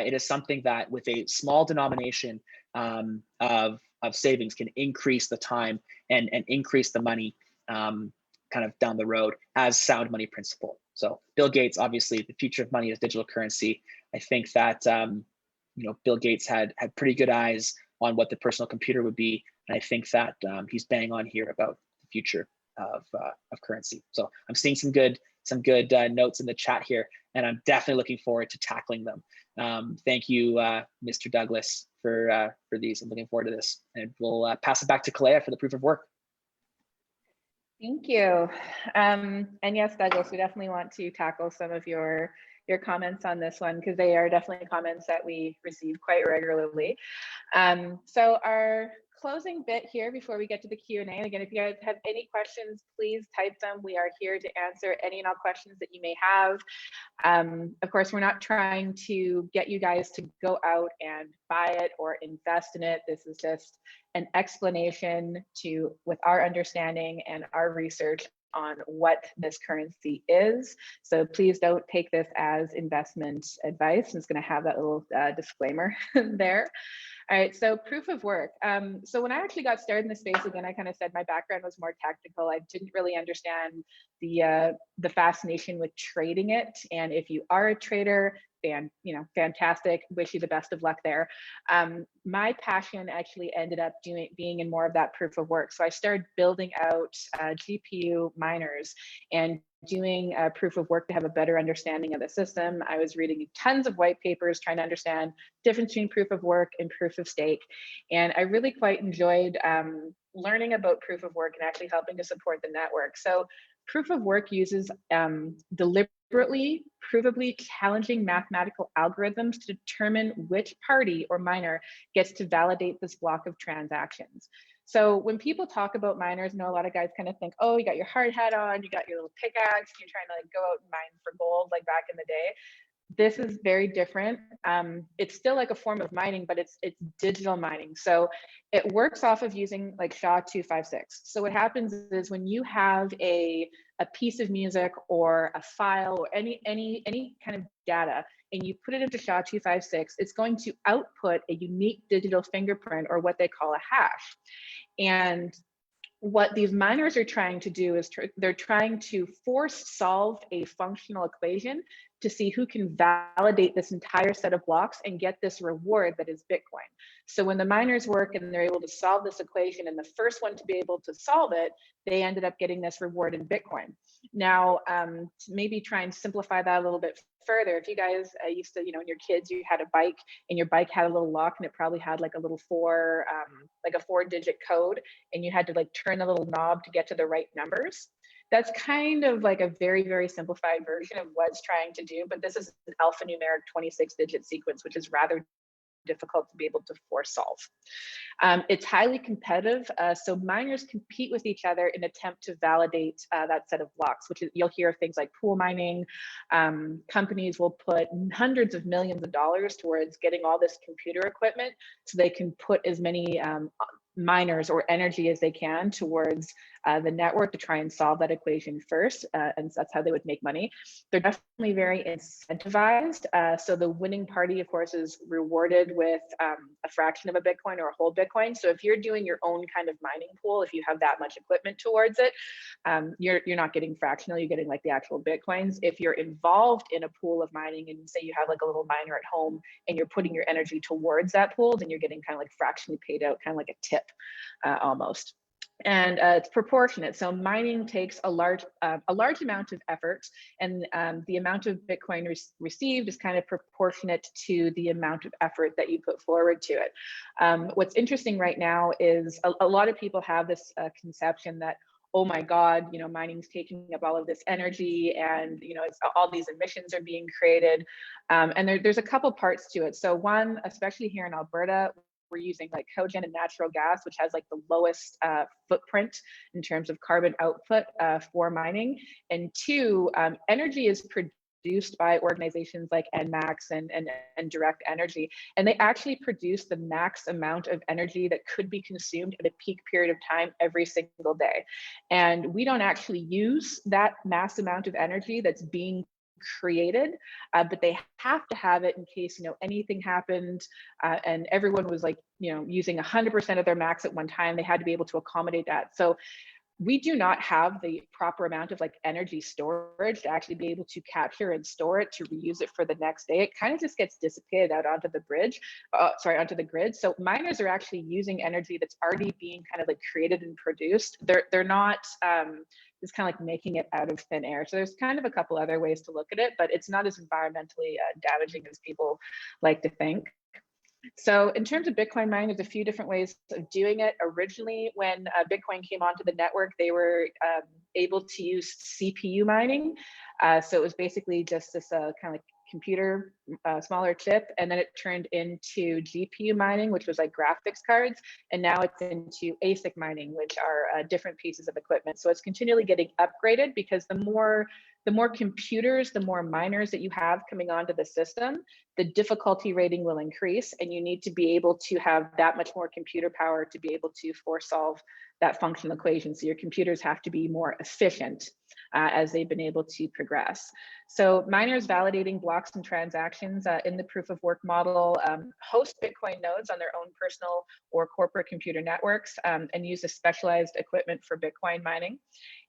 It is something that with a small denomination of savings can increase the time and increase the money kind of down the road as sound money principle. So Bill Gates, obviously, the future of money is digital currency. I think that Bill Gates had pretty good eyes on what the personal computer would be, and I think that he's bang on here about the future of currency. So I'm seeing some good notes in the chat here, and I'm definitely looking forward to tackling them. Thank you, Mr. Douglas, for these. I'm looking forward to this, and we'll pass it back to Koleya for the proof of work. Thank you. And yes, Douglas, we definitely want to tackle some of your comments on this one, because they are definitely comments that we receive quite regularly. So our closing bit here before we get to the Q&A, again, if you guys have any questions, please type them. We are here to answer any and all questions that you may have. Of course, we're not trying to get you guys to go out and buy it or invest in it. This is just an explanation with our understanding and our research on what this currency is. So please don't take this as investment advice. I'm just going to have that little disclaimer there. All right, so proof of work. So when I actually got started in the space, again, I kind of said my background was more technical. I didn't really understand the fascination with trading it. And if you are a trader, fantastic. Wish you the best of luck there. My passion actually ended up being in more of that proof of work. So I started building out GPU miners and doing proof of work to have a better understanding of the system. I was reading tons of white papers trying to understand the difference between proof of work and proof of stake. And I really quite enjoyed learning about proof of work and actually helping to support the network. So proof of work uses deliberately, provably challenging mathematical algorithms to determine which party or miner gets to validate this block of transactions. So when people talk about miners, a lot of guys kind of think, oh, you got your hard hat on, you got your little pickaxe, you're trying to go out and mine for gold like back in the day. This is very different. It's still like a form of mining, but it's digital mining. So it works off of using like SHA-256. So what happens is when you have a piece of music or a file or any kind of data, and you put it into SHA-256, it's going to output a unique digital fingerprint, or what they call a hash. And what these miners are trying to do is they're trying to force solve a functional equation to see who can validate this entire set of blocks and get this reward that is Bitcoin. So when the miners work and they're able to solve this equation, and the first one to be able to solve it, they ended up getting this reward in Bitcoin. Now, to maybe try and simplify that a little bit further, if you guys used to, when you're kids, you had a bike and your bike had a little lock and it probably had like a little like a 4-digit code, and you had to like turn the little knob to get to the right numbers. That's kind of like a very, very simplified version of what it's trying to do, but this is an alphanumeric 26-digit sequence, which is rather difficult to be able to force solve. It's highly competitive, so miners compete with each other in an attempt to validate that set of blocks, which is, you'll hear of things like pool mining. Companies will put hundreds of millions of dollars towards getting all this computer equipment so they can put as many miners or energy as they can towards the network to try and solve that equation first, and so that's how they would make money. They're definitely very incentivized, so the winning party, of course, is rewarded with a fraction of a Bitcoin or a whole Bitcoin. So if you're doing your own kind of mining pool, if you have that much equipment towards it, you're not getting fractional, you're getting like the actual Bitcoins. If you're involved in a pool of mining and say you have like a little miner at home and you're putting your energy towards that pool, then you're getting kind of like fractionally paid out, kind of like a tip almost. And it's proportionate. So mining takes a large amount of effort, and the amount of Bitcoin received is kind of proportionate to the amount of effort that you put forward to it. What's interesting right now is a lot of people have this conception that, oh my God, you know, mining's taking up all of this energy, and you know, it's all these emissions are being created. And there's a couple parts to it. So one, especially here in Alberta, we're using like cogen and natural gas, which has like the lowest footprint in terms of carbon output for mining. And two, energy is produced by organizations like NMAX and Direct Energy, and they actually produce the max amount of energy that could be consumed at a peak period of time every single day. And we don't actually use that mass amount of energy that's being created, but they have to have it in case, you know, anything happened and everyone was like, you know, using 100% of their max at one time. They had to be able to accommodate that. So we do not have the proper amount of like energy storage to actually be able to capture and store it to reuse it for the next day. It kind of just gets dissipated out onto the onto the grid. So miners are actually using energy that's already being kind of like created and produced. They're not just kind of like making it out of thin air. So there's kind of a couple other ways to look at it, but it's not as environmentally damaging as people like to think. So in terms of Bitcoin mining, there's a few different ways of doing it. Originally, when Bitcoin came onto the network, they were able to use CPU mining. So it was basically just this kind of like computer, smaller chip, and then it turned into GPU mining, which was like graphics cards, and now it's into ASIC mining, which are different pieces of equipment. So it's continually getting upgraded because the more computers, the more miners that you have coming onto the system, the difficulty rating will increase, and you need to be able to have that much more computer power to be able to force solve that functional equation. So your computers have to be more efficient as they've been able to progress. So miners validating blocks and transactions in the proof of work model host Bitcoin nodes on their own personal or corporate computer networks and use a specialized equipment for Bitcoin mining.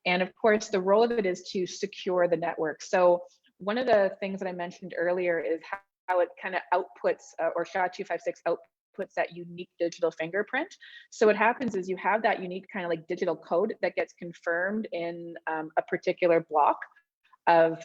And of course, the role of it is to secure the network. So one of the things that I mentioned earlier is how it kind of outputs or SHA-256 outputs that unique digital fingerprint. So what happens is you have that unique kind of like digital code that gets confirmed in a particular block of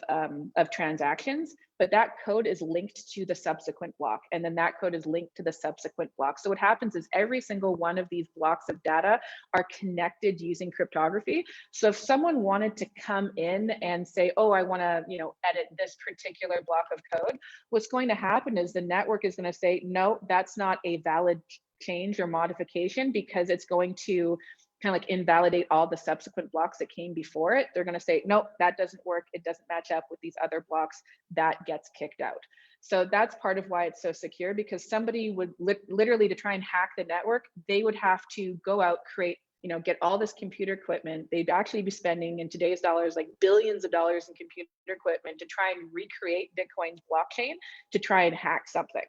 transactions, but that code is linked to the subsequent block, and then that code is linked to the subsequent block. So what happens is every single one of these blocks of data are connected using cryptography. So if someone wanted to come in and say, oh, I want to, you know, edit this particular block of code, what's going to happen is the network is going to say, no, that's not a valid change or modification, because it's going to kind of like invalidate all the subsequent blocks that came before it. They're going to say, nope, that doesn't work. It doesn't match up with these other blocks. That gets kicked out. So that's part of why it's so secure, because somebody would literally, to try and hack the network, they would have to go out, create, you know, get all this computer equipment. They'd actually be spending in today's dollars, like billions of dollars in computer equipment to try and recreate Bitcoin's blockchain to try and hack something.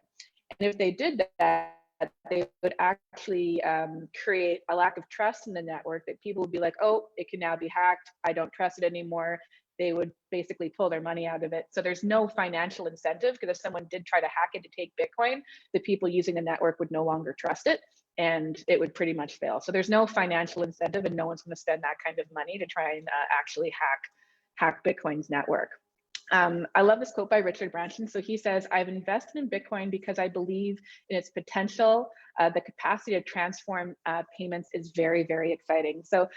And if they did that, they would actually create a lack of trust in the network, that people would be like, oh, it can now be hacked. I don't trust it anymore. They would basically pull their money out of it. So there's no financial incentive, because if someone did try to hack it to take Bitcoin, the people using the network would no longer trust it, and it would pretty much fail. So there's no financial incentive, and no one's going to spend that kind of money to try and actually hack Bitcoin's network. I love this quote by Richard Branson. So he says, I've invested in Bitcoin because I believe in its potential. The capacity to transform payments is very, very exciting. So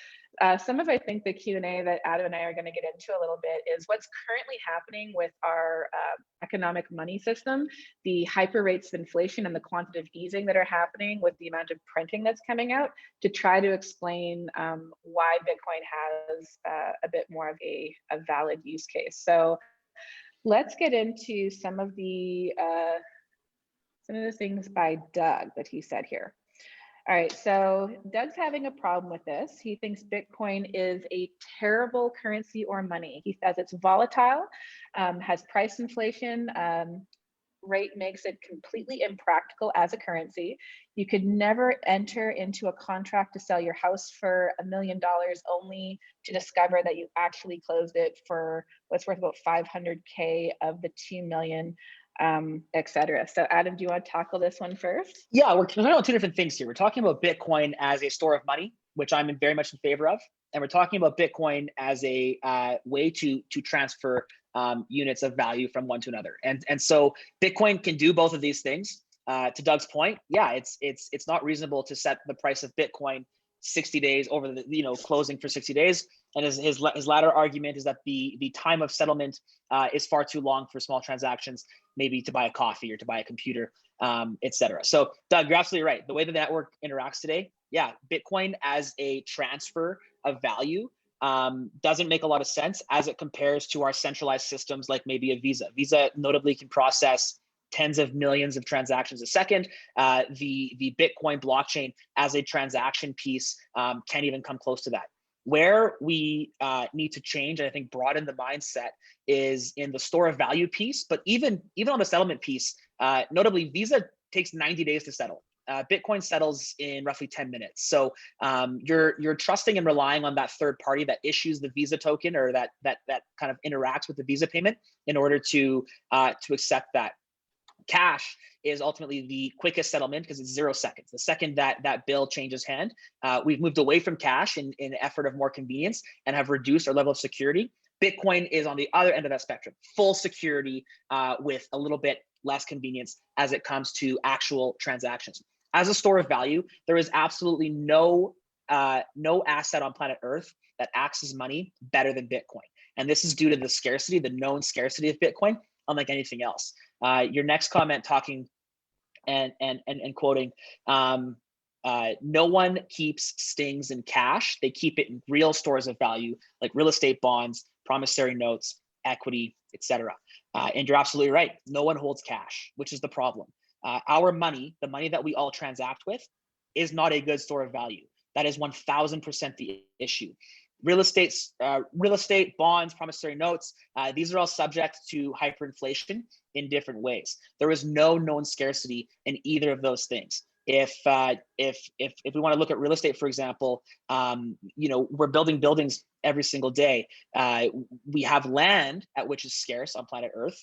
Some of, I think, the Q&A that Adam and I are going to get into a little bit is what's currently happening with our economic money system, the hyper rates of inflation and the quantitative easing that are happening with the amount of printing that's coming out, to try to explain why Bitcoin has a bit more of a valid use case. So let's get into some of the things by Doug that he said here. All right, so Doug's having a problem with this. He thinks Bitcoin is a terrible currency or money. He says it's volatile, has price inflation, rate makes it completely impractical as a currency. You could never enter into a contract to sell your house for $1 million only to discover that you actually closed it for what's worth about 500K of the 2 million. Etc. So Adam, do you want to tackle this one first? Yeah, we're talking about two different things here. We're talking about Bitcoin as a store of money, which I'm very much in favor of. And we're talking about Bitcoin as a way to transfer units of value from one to another. And so Bitcoin can do both of these things. To Doug's point, yeah, it's not reasonable to set the price of Bitcoin 60 days over the, closing for 60 days. And his latter argument is that the time of settlement is far too long for small transactions, maybe to buy a coffee or to buy a computer, etc. So Doug, you're absolutely right. The way the network interacts today, yeah, Bitcoin as a transfer of value doesn't make a lot of sense as it compares to our centralized systems like maybe a Visa. Visa notably can process tens of millions of transactions a second. The Bitcoin blockchain as a transaction piece can't even come close to that. Where we need to change, and I think broaden the mindset, is in the store of value piece, but even on the settlement piece, notably Visa takes 90 days to settle. Bitcoin settles in roughly 10 minutes. So you're trusting and relying on that third party that issues the Visa token, or that kind of interacts with the Visa payment in order to accept that. Cash is ultimately the quickest settlement because it's 0 seconds. The second that bill changes hand, we've moved away from cash in an effort of more convenience and have reduced our level of security. Bitcoin is on the other end of that spectrum, full security with a little bit less convenience as it comes to actual transactions. As a store of value, there is absolutely no asset on planet Earth that acts as money better than Bitcoin. And this is due to the scarcity, the known scarcity of Bitcoin, unlike anything else. Your next comment talking and quoting, no one keeps stings in cash. They keep it in real stores of value like real estate bonds, promissory notes, equity, etc. And you're absolutely right. No one holds cash, which is the problem. Our money, the money that we all transact with, is not a good store of value. That is 1000% the issue. Real estate, bonds, promissory notes, these are all subject to hyperinflation in different ways. There is no known scarcity in either of those things. If we want to look at real estate, for example, we're building buildings every single day. We have land at which is scarce on planet Earth,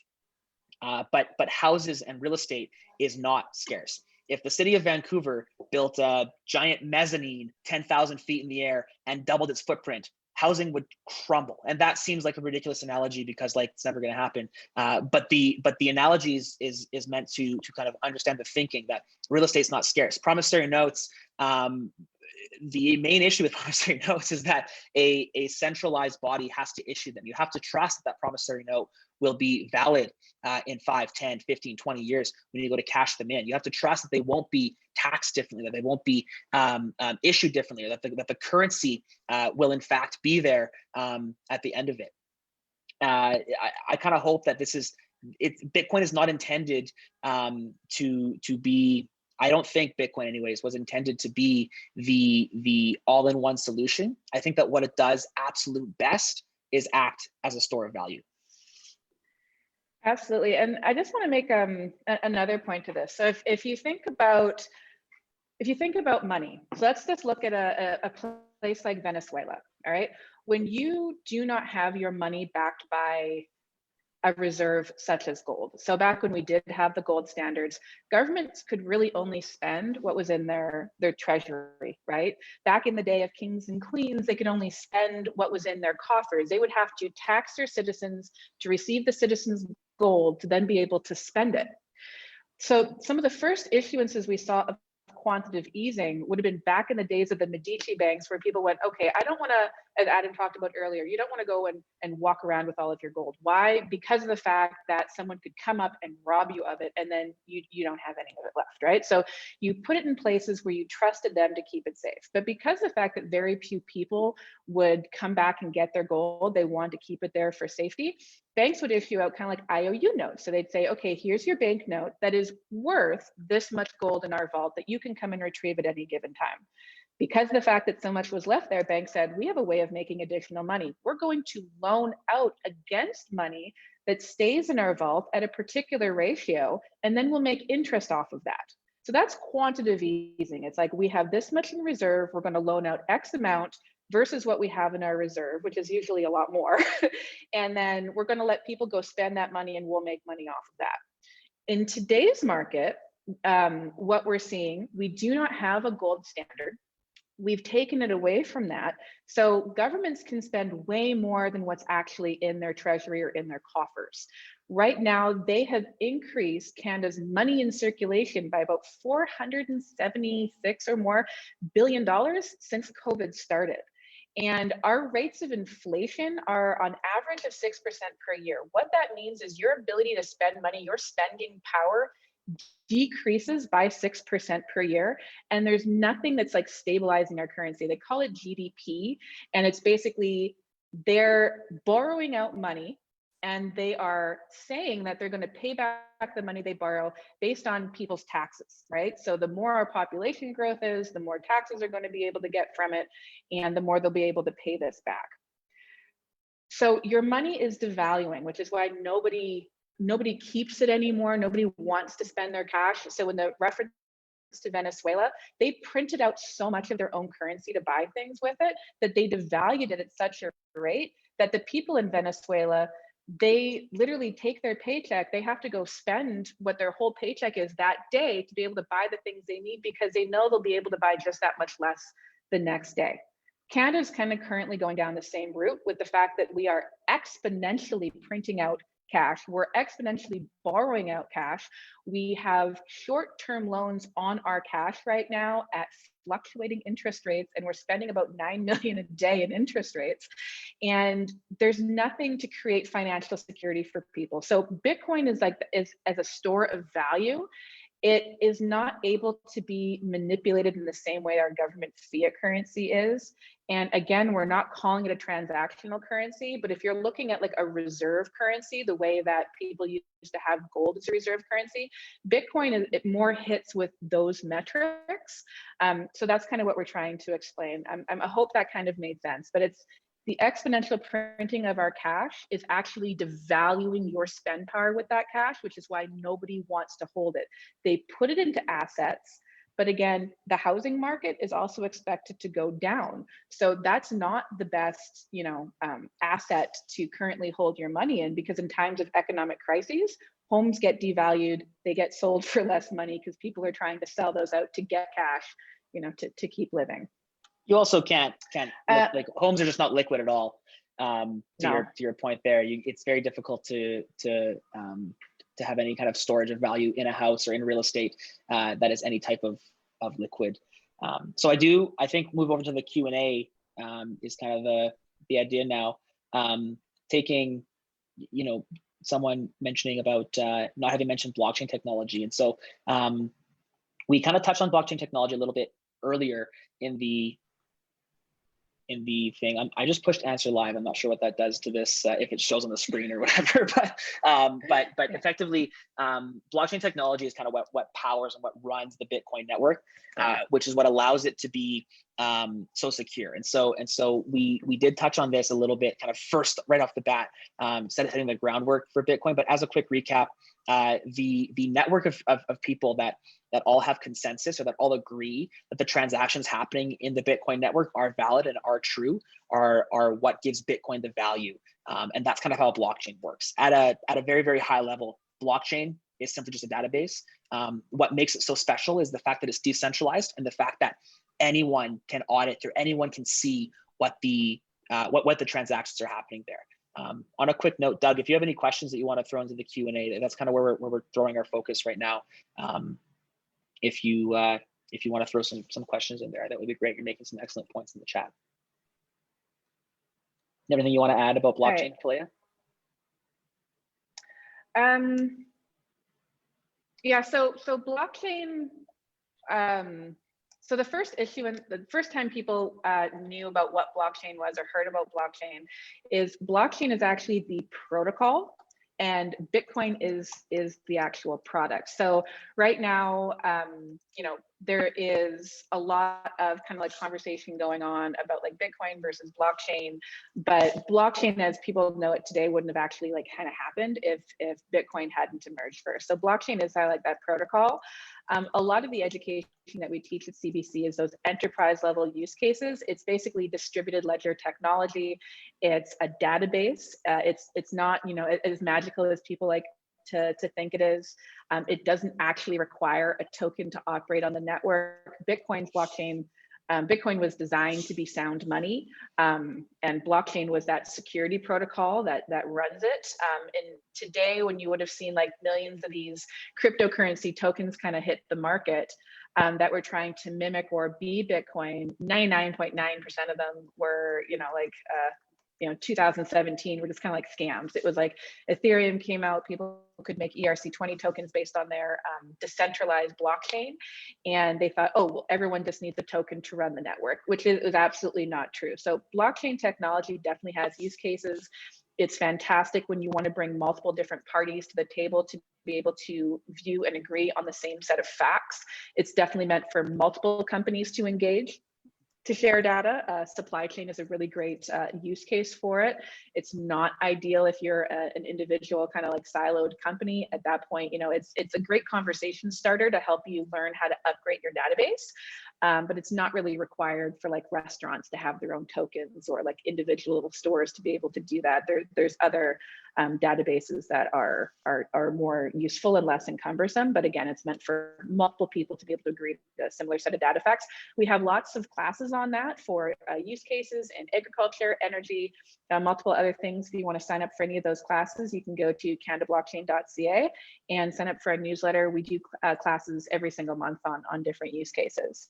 but houses and real estate is not scarce. If the city of Vancouver built a giant mezzanine 10,000 feet in the air and doubled its footprint, housing would crumble. And that seems like a ridiculous analogy because it's never going to happen. But the analogy is meant to kind of understand the thinking that real estate's not scarce. Promissory notes, the main issue with promissory notes is that a centralized body has to issue them. You have to trust that promissory note will be valid in 5, 10, 15, 20 years when you go to cash them in. You have to trust that they won't be taxed differently, that they won't be issued differently, or that the currency will in fact be there at the end of it. I kind of hope that Bitcoin is not intended to be, I don't think Bitcoin anyways was intended to be the all-in-one solution. I think that what it does absolute best is act as a store of value. Absolutely. And I just want to make another point to this. So if you think about money, so let's just look at a place like Venezuela. All right. When you do not have your money backed by a reserve such as gold. So back when we did have the gold standards, governments could really only spend what was in their treasury, right? Back in the day of kings and queens, they could only spend what was in their coffers. They would have to tax their citizens to receive the citizens' gold to then be able to spend it. So some of the first issuances we saw of quantitative easing would have been back in the days of the Medici banks, where people went, okay, I don't want to, as Adam talked about earlier, you don't want to go and walk around with all of your gold. Why? Because of the fact that someone could come up and rob you of it, and then you don't have any of it left, right? So you put it in places where you trusted them to keep it safe. But because of the fact that very few people would come back and get their gold, they wanted to keep it there for safety, banks would issue out kind of like IOU notes. So they'd say, okay, here's your bank note that is worth this much gold in our vault that you can come and retrieve at any given time. Because of the fact that so much was left there, banks said, we have a way of making additional money. We're going to loan out against money that stays in our vault at a particular ratio, and then we'll make interest off of that. So that's quantitative easing. It's like, we have this much in reserve, we're going to loan out X amount versus what we have in our reserve, which is usually a lot more. And then we're going to let people go spend that money, and we'll make money off of that. In today's market, what we're seeing, we do not have a gold standard. We've taken it away from that. So governments can spend way more than what's actually in their treasury or in their coffers. Right now, they have increased Canada's money in circulation by about $476 or more billion since COVID started. And our rates of inflation are on average of 6% per year. What that means is your ability to spend money, your spending power, decreases by 6% per year. And there's nothing that's like stabilizing our currency. They call it GDP. And it's basically, they're borrowing out money, and they are saying that they're going to pay back the money they borrow based on people's taxes, right? So the more our population growth is, the more taxes are going to be able to get from it, and the more they'll be able to pay this back. So your money is devaluing, which is why nobody keeps it anymore. Nobody wants to spend their cash. So in the reference to Venezuela, they printed out so much of their own currency to buy things with it that they devalued it at such a rate that the people in Venezuela, they literally take their paycheck, they have to go spend what their whole paycheck is that day to be able to buy the things they need, because they know they'll be able to buy just that much less the next day. Canada's kind of currently going down the same route, with the fact that we are exponentially printing out cash. We're exponentially borrowing out cash. We have short-term loans on our cash right now at fluctuating interest rates, and we're spending about 9 million a day in interest rates. And there's nothing to create financial security for people. So Bitcoin is as a store of value. It is not able to be manipulated in the same way our government fiat currency is. And again, we're not calling it a transactional currency, but if you're looking at like a reserve currency, the way that people used to have gold as a reserve currency, Bitcoin, it more hits with those metrics. So that's kind of what we're trying to explain. I hope that kind of made sense, but it's, the exponential printing of our cash is actually devaluing your spend power with that cash, which is why nobody wants to hold it. They put it into assets, but again, the housing market is also expected to go down. So that's not the best, asset to currently hold your money in, because in times of economic crises, homes get devalued, they get sold for less money because people are trying to sell those out to get cash, to keep living. You also can't like homes are just not liquid at all. To your point there, it's very difficult to have any kind of storage of value in a house or in real estate that is any type of liquid. So I think move over to the Q&A is kind of the idea now. Taking, someone mentioning about not having mentioned blockchain technology, and so we kind of touched on blockchain technology a little bit earlier in the thing. I just pushed answer live. I'm not sure what that does to this, if it shows on the screen or whatever, but effectively, blockchain technology is kind of what powers and what runs the Bitcoin network, which is what allows it to be so secure. And so we did touch on this a little bit, kind of first right off the bat, setting the groundwork for Bitcoin. But as a quick recap, the network of people that all have consensus, or that all agree that the transactions happening in the Bitcoin network are valid and are true, are what gives Bitcoin the value. And that's kind of how a blockchain works. At a very, very high level, blockchain is simply just a database. What makes it so special is the fact that it's decentralized, and the fact that anyone can audit, or anyone can see what the transactions are happening there. On a quick note, Doug, if you have any questions that you want to throw into the Q&A, that's kind of where we're throwing our focus right now. If you if you want to throw some questions in there, that would be great. You're making some excellent points in the chat. Anything you want to add about blockchain, Koleya? Yeah, so blockchain, so the first issue and the first time people knew about what blockchain was or heard about blockchain is actually the protocol, and Bitcoin is the actual product. So right now, you know, there is a lot of kind of like conversation going on about like Bitcoin versus blockchain, but blockchain as people know it today wouldn't have actually like kind of happened if Bitcoin hadn't emerged first. So blockchain is like that protocol. A lot of the education that we teach at CBC is those enterprise level use cases. It's basically distributed ledger technology. It's a database. It's not, you know, as magical as people like to think it is. It doesn't actually require a token to operate on the network. Bitcoin's blockchain, Bitcoin was designed to be sound money, and blockchain was that security protocol that runs it. And today, when you would have seen like millions of these cryptocurrency tokens kind of hit the market that were trying to mimic or be Bitcoin, 99.9% of them were, you know, like 2017 were just kind of like scams. It was like Ethereum came out, people could make ERC20 tokens based on their decentralized blockchain. And they thought, oh, well, everyone just needs a token to run the network, which is absolutely not true. So blockchain technology definitely has use cases. It's fantastic when you want to bring multiple different parties to the table to be able to view and agree on the same set of facts. It's definitely meant for multiple companies to engage, to share data. Supply chain is a really great use case for it. It's not ideal if you're an individual kind of like siloed company. At that point, you know, it's a great conversation starter to help you learn how to upgrade your database, but it's not really required for like restaurants to have their own tokens or like individual little stores to be able to do that. There's other databases that are more useful and less cumbersome, but again, it's meant for multiple people to be able to agree to a similar set of data facts. We have lots of classes on that for use cases in agriculture, energy, multiple other things. If you want to sign up for any of those classes, you can go to canadablockchain.ca and sign up for our newsletter. We do classes every single month on different use cases.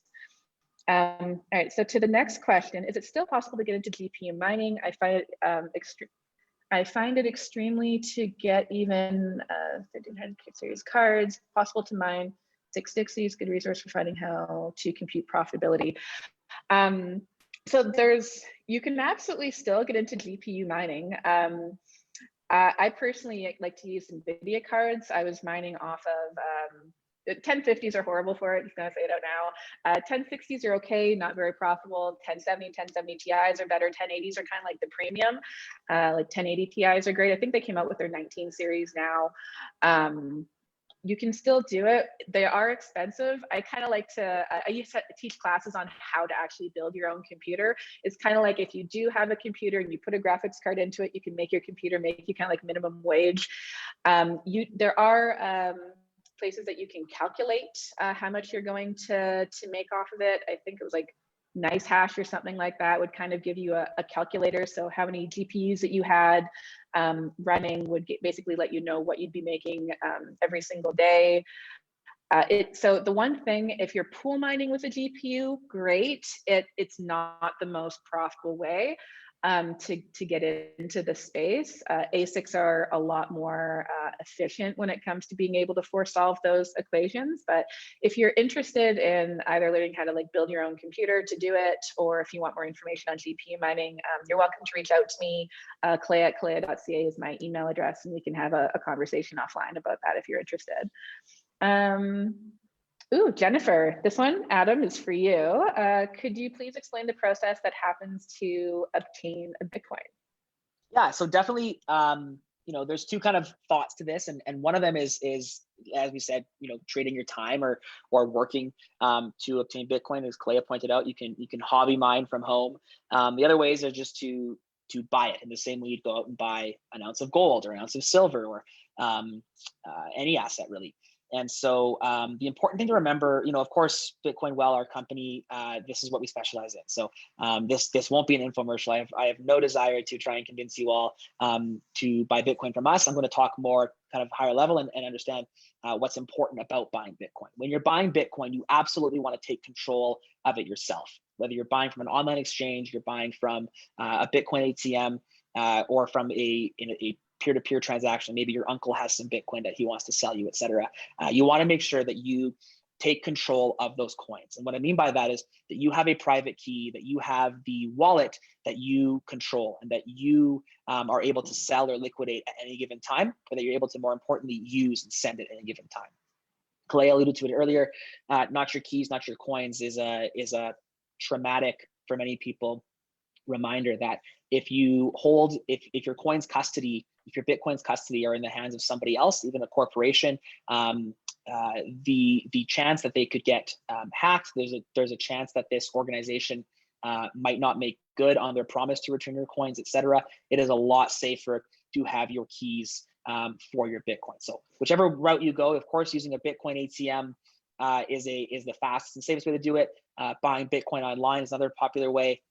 All right, so to the next question, is it still possible to get into GPU mining? I find it extremely to get even 1500 series cards, possible to mine 660s, good resource for finding how to compute profitability. So you can absolutely still get into GPU mining. I personally like to use NVIDIA cards. I was mining off of 1050s are horrible for it. I'm just gonna say it out now. 1060s are okay, not very profitable. 1070 Ti's are better. 1080s are kind of like the premium. Like 1080 Ti's are great. I think they came out with their 19 series now. You can still do it. They are expensive. I kind of like to, I used to teach classes on how to actually build your own computer. It's kind of like if you do have a computer and you put a graphics card into it, you can make your computer make you kind of like minimum wage. There are places that you can calculate how much you're going to make off of it. I think it was like Nice Hash or something like that would kind of give you a calculator. So how many GPUs that you had running would basically let you know what you'd be making every single day. So the one thing, if you're pool mining with a GPU, great. It's not the most profitable way to get into the space. ASICs are a lot more efficient when it comes to being able to solve those equations. But if you're interested in either learning how to like build your own computer to do it, or if you want more information on GPU mining, you're welcome to reach out to me. Koleya@koleya.ca is my email address, and we can have a conversation offline about that if you're interested. Ooh, Jennifer, this one, Adam, is for you. Could you please explain the process that happens to obtain a Bitcoin? Yeah, so definitely, you know, there's two kind of thoughts to this, and one of them is as we said, you know, trading your time or working to obtain Bitcoin. As Koleya pointed out, you can hobby mine from home. The other ways are just to buy it in the same way you'd go out and buy an ounce of gold or an ounce of silver or any asset really. And so the important thing to remember, of course, Bitcoin Well, our company, this is what we specialize in. So this won't be an infomercial. I have no desire to try and convince you all to buy Bitcoin from us. I'm going to talk more kind of higher level and understand what's important about buying Bitcoin. When you're buying Bitcoin, you absolutely want to take control of it yourself. Whether you're buying from an online exchange, you're buying from a Bitcoin ATM, or from a peer-to-peer transaction. Maybe your uncle has some Bitcoin that he wants to sell you, et cetera. You want to make sure that you take control of those coins. And what I mean by that is that you have a private key, that you have the wallet that you control, and that you are able to sell or liquidate at any given time, or that you're able to, more importantly, use and send at any given time. Koleya alluded to it earlier. Not your keys, not your coins is a traumatic, for many people, reminder that if you hold, if your coin's custody, if your Bitcoin's custody are in the hands of somebody else, even a corporation, the chance that they could get hacked, there's a chance that this organization might not make good on their promise to return your coins, etc. It is a lot safer to have your keys for your Bitcoin. So whichever route you go, of course, using a Bitcoin ATM is the fastest and safest way to do it. Buying Bitcoin online is another popular way.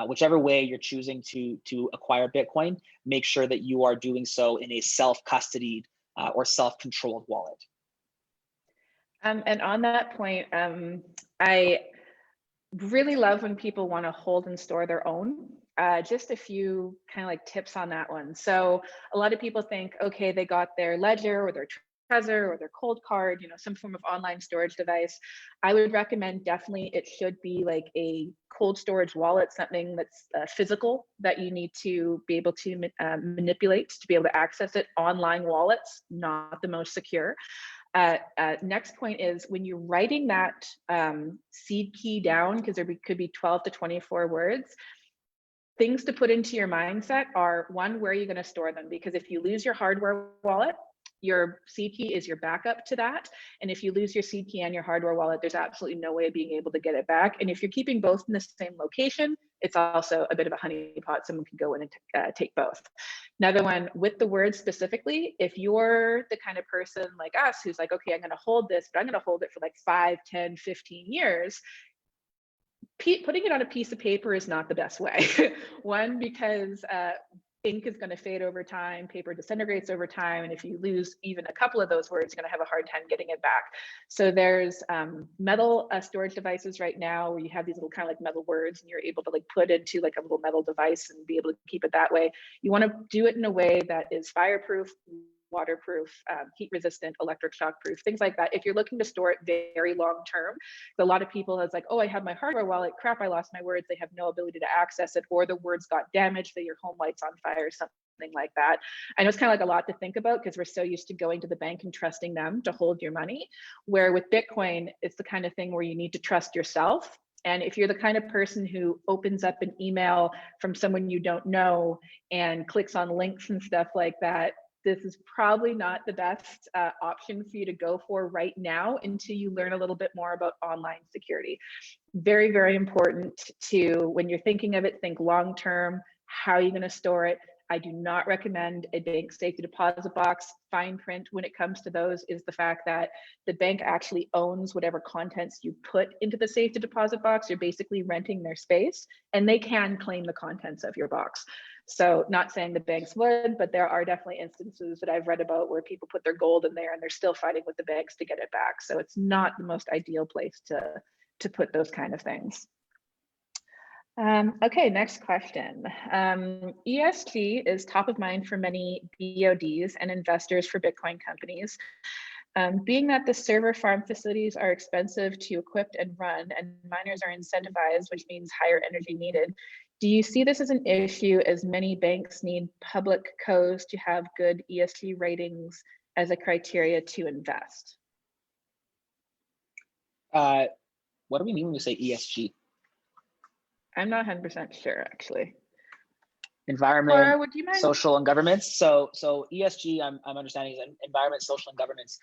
Whichever way you're choosing to acquire Bitcoin, make sure that you are doing so in a self-custodied or self-controlled wallet. And on that point, I really love when people want to hold and store their own. Just a few kind of like tips on that one. So a lot of people think, okay, they got their Ledger or their Trezor or their Cold Card, some form of online storage device. I would recommend definitely it should be like a cold storage wallet, something that's physical that you need to be able to manipulate to be able to access it. Online wallets, not the most secure. Next point is when you're writing that seed key down, because there could be 12 to 24 words, things to put into your mindset are, one, where are you going to store them? Because if you lose your hardware wallet, your seed key is your backup to that. And if you lose your seed key and your hardware wallet, there's absolutely no way of being able to get it back. And if you're keeping both in the same location, it's also a bit of a honeypot. Someone can go in and take both. Another one, with the word specifically, if you're the kind of person like us who's like, okay, I'm going to hold this, but I'm going to hold it for like 5, 10, 15 years, putting it on a piece of paper is not the best way. One, because ink is going to fade over time, paper disintegrates over time, and if you lose even a couple of those words, you're going to have a hard time getting it back. So there's metal storage devices right now where you have these little kind of like metal words, and you're able to like put into like a little metal device and be able to keep it that way. You want to do it in a way that is fireproof, waterproof, heat resistant, electric shock proof, things like that. If you're looking to store it very long term, a lot of people is like, oh, I have my hardware wallet, crap, I lost my words. They have no ability to access it, or the words got damaged, that your home light's on fire, something like that. I know it's kind of like a lot to think about because we're so used to going to the bank and trusting them to hold your money, where with Bitcoin, it's the kind of thing where you need to trust yourself. And if you're the kind of person who opens up an email from someone you don't know and clicks on links and stuff like that, this is probably not the best option for you to go for right now until you learn a little bit more about online security. Very, very important to, when you're thinking of it, think long-term, how are you going to store it? I do not recommend a bank safety deposit box. Fine print when it comes to those is the fact that the bank actually owns whatever contents you put into the safety deposit box. You're basically renting their space, and they can claim the contents of your box. So not saying the banks would, but there are definitely instances that I've read about where people put their gold in there and they're still fighting with the banks to get it back. So it's not the most ideal place to put those kind of things. Okay, next question. ESG is top of mind for many BODs and investors for Bitcoin companies. Being that the server farm facilities are expensive to equip and run, and miners are incentivized, which means higher energy needed, do you see this as an issue, as many banks need public codes to have good ESG ratings as a criteria to invest? What do we mean when we say ESG? I'm not 100% sure, actually. Environment, Cora, would you mind? social, and governance. So ESG, I'm understanding, is environment, social, and governance.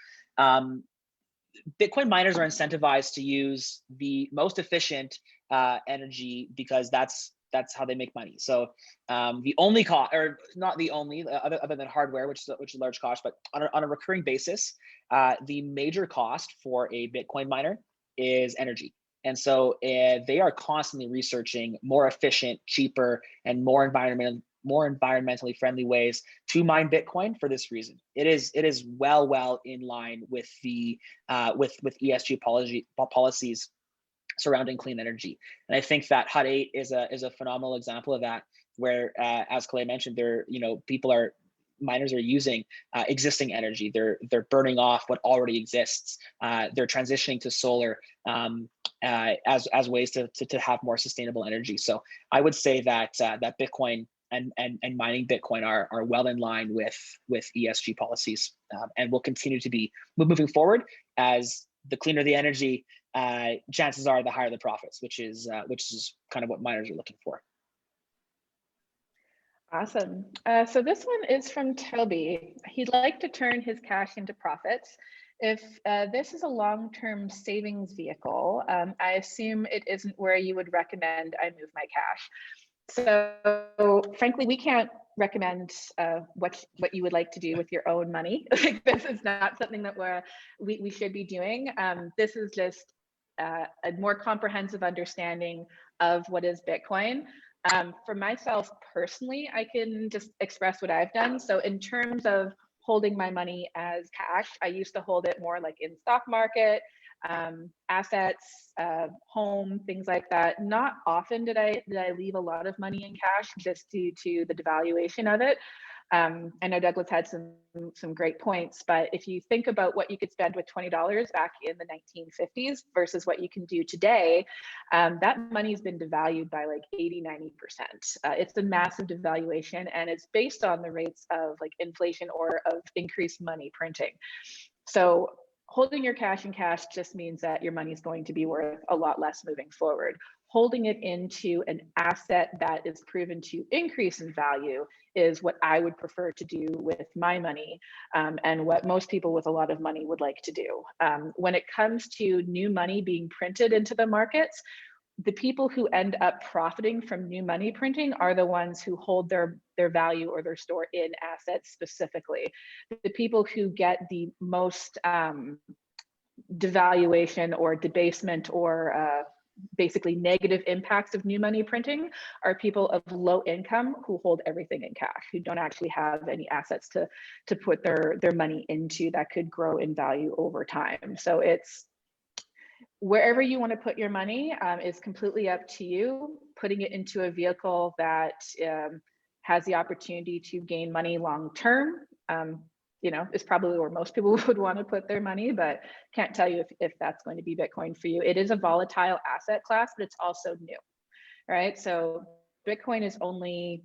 Bitcoin miners are incentivized to use the most efficient energy because that's that's how they make money. So the only cost, or not the only, other than hardware, which is a large cost, but on a recurring basis, the major cost for a Bitcoin miner is energy. And so they are constantly researching more efficient, cheaper, and more environmentally friendly ways to mine Bitcoin for this reason. It is well in line with the with ESG policies surrounding clean energy. And I think that HUD 8 is a phenomenal example of that, where as Koleya mentioned, miners are using existing energy. They're burning off what already exists. They're transitioning to solar as ways to have more sustainable energy. So I would say that that Bitcoin and mining Bitcoin are well in line with ESG policies, and will continue to be moving forward. As the cleaner the energy, chances are the higher the profits, which is kind of what miners are looking for. Awesome. So this one is from Toby. He'd like to turn his cash into profits. If this is a long-term savings vehicle, I assume it isn't where you would recommend I move my cash. So frankly, we can't recommend what you would like to do with your own money. Like, this is not something that we should be doing. This is just a more comprehensive understanding of what is Bitcoin. For myself personally, I can just express what I've done. So in terms of holding my money as cash, I used to hold it more like in stock market, assets, home, things like that. Not often did I leave a lot of money in cash, just due to the devaluation of it. I know Douglas had some great points, but if you think about what you could spend with $20 back in the 1950s versus what you can do today, that money's been devalued by like 80–90%. It's a massive devaluation, and it's based on the rates of like inflation or of increased money printing. So holding your cash in cash just means that your money is going to be worth a lot less moving forward. Holding it into an asset that is proven to increase in value is what I would prefer to do with my money, and what most people with a lot of money would like to do. When it comes to new money being printed into the markets, the people who end up profiting from new money printing are the ones who hold their value or their store in assets specifically. The people who get the most devaluation or debasement or basically negative impacts of new money printing are people of low income who hold everything in cash, who don't actually have any assets to put their money into that could grow in value over time. So it's wherever you want to put your money is completely up to you. Putting it into a vehicle that has the opportunity to gain money long term, is probably where most people would want to put their money, but can't tell you if that's going to be Bitcoin for you. It is a volatile asset class, but it's also new, right? So Bitcoin is only,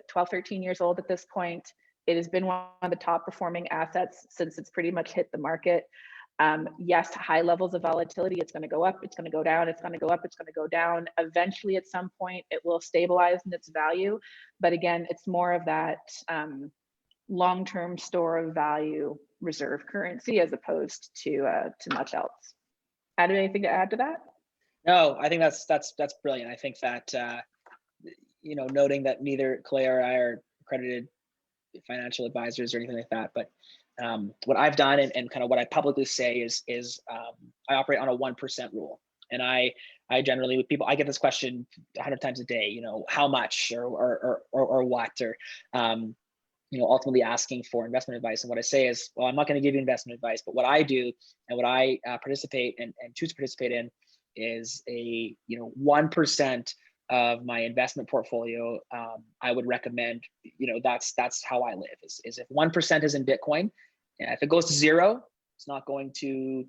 12, 13 years old at this point. It has been one of the top performing assets since it's pretty much hit the market. Yes, high levels of volatility. It's going to go up, it's going to go down, it's going to go up, it's going to go down. Eventually, at some point, it will stabilize in its value. But again, it's more of that long-term store of value reserve currency as opposed to much else. Adam, anything to add to that? No, I think that's brilliant. I think that noting that neither Koleya or I are accredited financial advisors or anything like that, but what I've done and kind of what I publicly say is I operate on a 1% rule. And I generally, with people, I get this question 100 times a day, how much or what, or ultimately asking for investment advice. And what I say is, well, I'm not going to give you investment advice, but what I do and what I participate and choose to participate in is a 1% of my investment portfolio. I would recommend, that's how I live. Is if 1% is in Bitcoin, and if it goes to zero, it's not going to